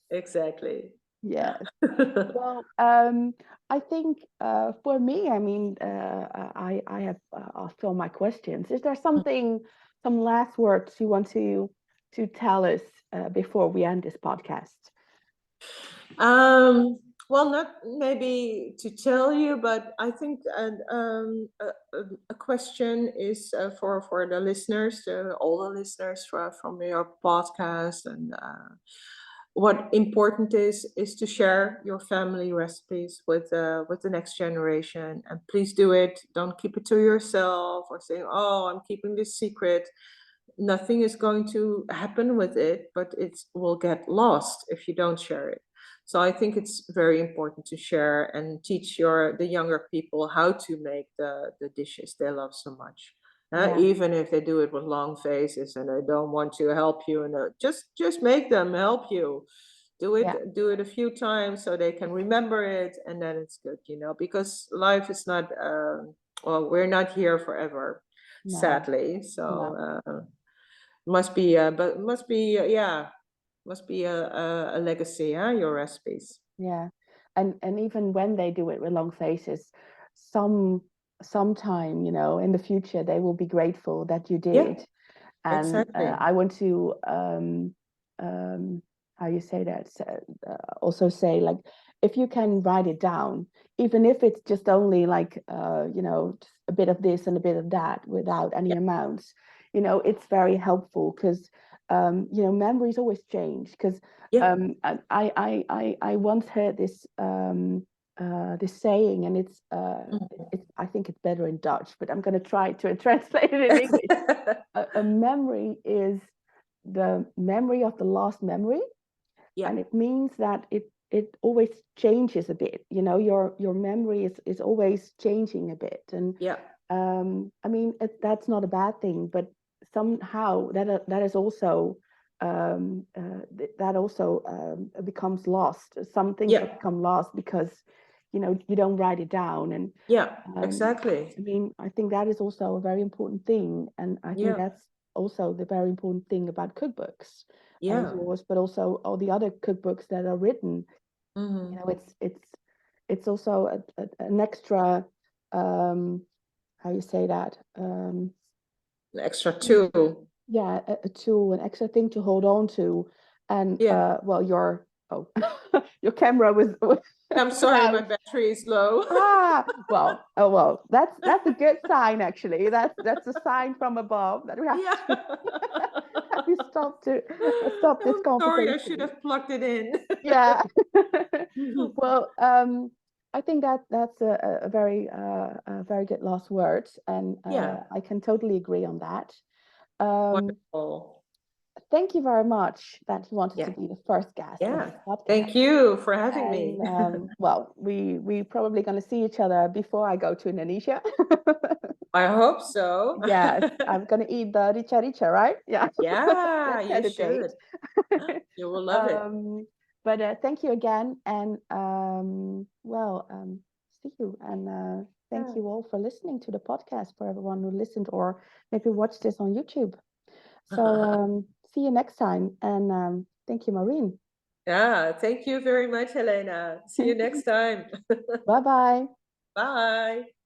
exactly. Yes. Well, I think for me, I mean, I have asked all my questions. Is there some last words you want to tell us before we end this podcast? Well, not maybe to tell you, but I think a question is for the listeners, all the listeners from your podcast, and what important is to share your family recipes with the next generation, and please do it. Don't keep it to yourself or saying, "Oh, I'm keeping this secret." Nothing is going to happen with it, but it will get lost if you don't share it. So I think it's very important to share and teach the younger people how to make the dishes they love so much. Yeah, Even if they do it with long faces and they don't want to help you, and just make them help you. yeah, Do it a few times so they can remember it, and then it's good, because life is not well, we're not here forever, no, sadly. So no, must be a legacy, huh? Your recipes. yeah. And even when they do it with long faces, sometime, in the future, they will be grateful that you Yeah, did. And exactly. I want to how you say that, also say, like, if you can write it down, even if it's just only like just a bit of this and a bit of that without any Yeah, amounts, it's very helpful, because memories always change. Because yeah. I once heard this saying, and Mhm. it's I think it's better in Dutch, but I'm going to try to translate it in English. A memory is the memory of the last memory, Yeah, and it means that it always changes a bit. Your memory is always changing a bit. And yeah, I mean, that's not a bad thing, but somehow that is also that also becomes lost. Some things yeah, that become lost because you don't write it down. And yeah. um, Exactly. I mean, I think that is also a very important thing, and I think Yeah, that's also the very important thing about cookbooks, as yeah. yours, but also all the other cookbooks that are written. Hmm. It's also an extra, how you say that, An extra two. yeah, a tool, an extra thing to hold on to. And Yeah. well, your camera was I'm was sorry, my out. battery is low. Well, oh well, that's a good sign, actually. That's a sign from above that we have Yeah. to that we stop this I'm sorry, I should conversation. have plugged it in. Yeah. Well, I think that's a very good last word, and Yeah, I can totally agree on that. Um, wonderful. Thank you very much that you wanted to Yeah, be the first guest of yeah. this podcast. Thank you for having me. And well, we probably going to see each other before I go to Indonesia. I hope so. Yes, I'm going to eat the rica rica, right? Yeah. Yeah, Let's set you a date. should. You will love it. um, but thank you again, and well, see you, and thank Yeah. you all for listening to the podcast. For everyone who listened or maybe watched this on YouTube. So see you next time, and thank you, Maureen. Yeah, thank you very much, Helena. See you next time. Bye bye. Bye.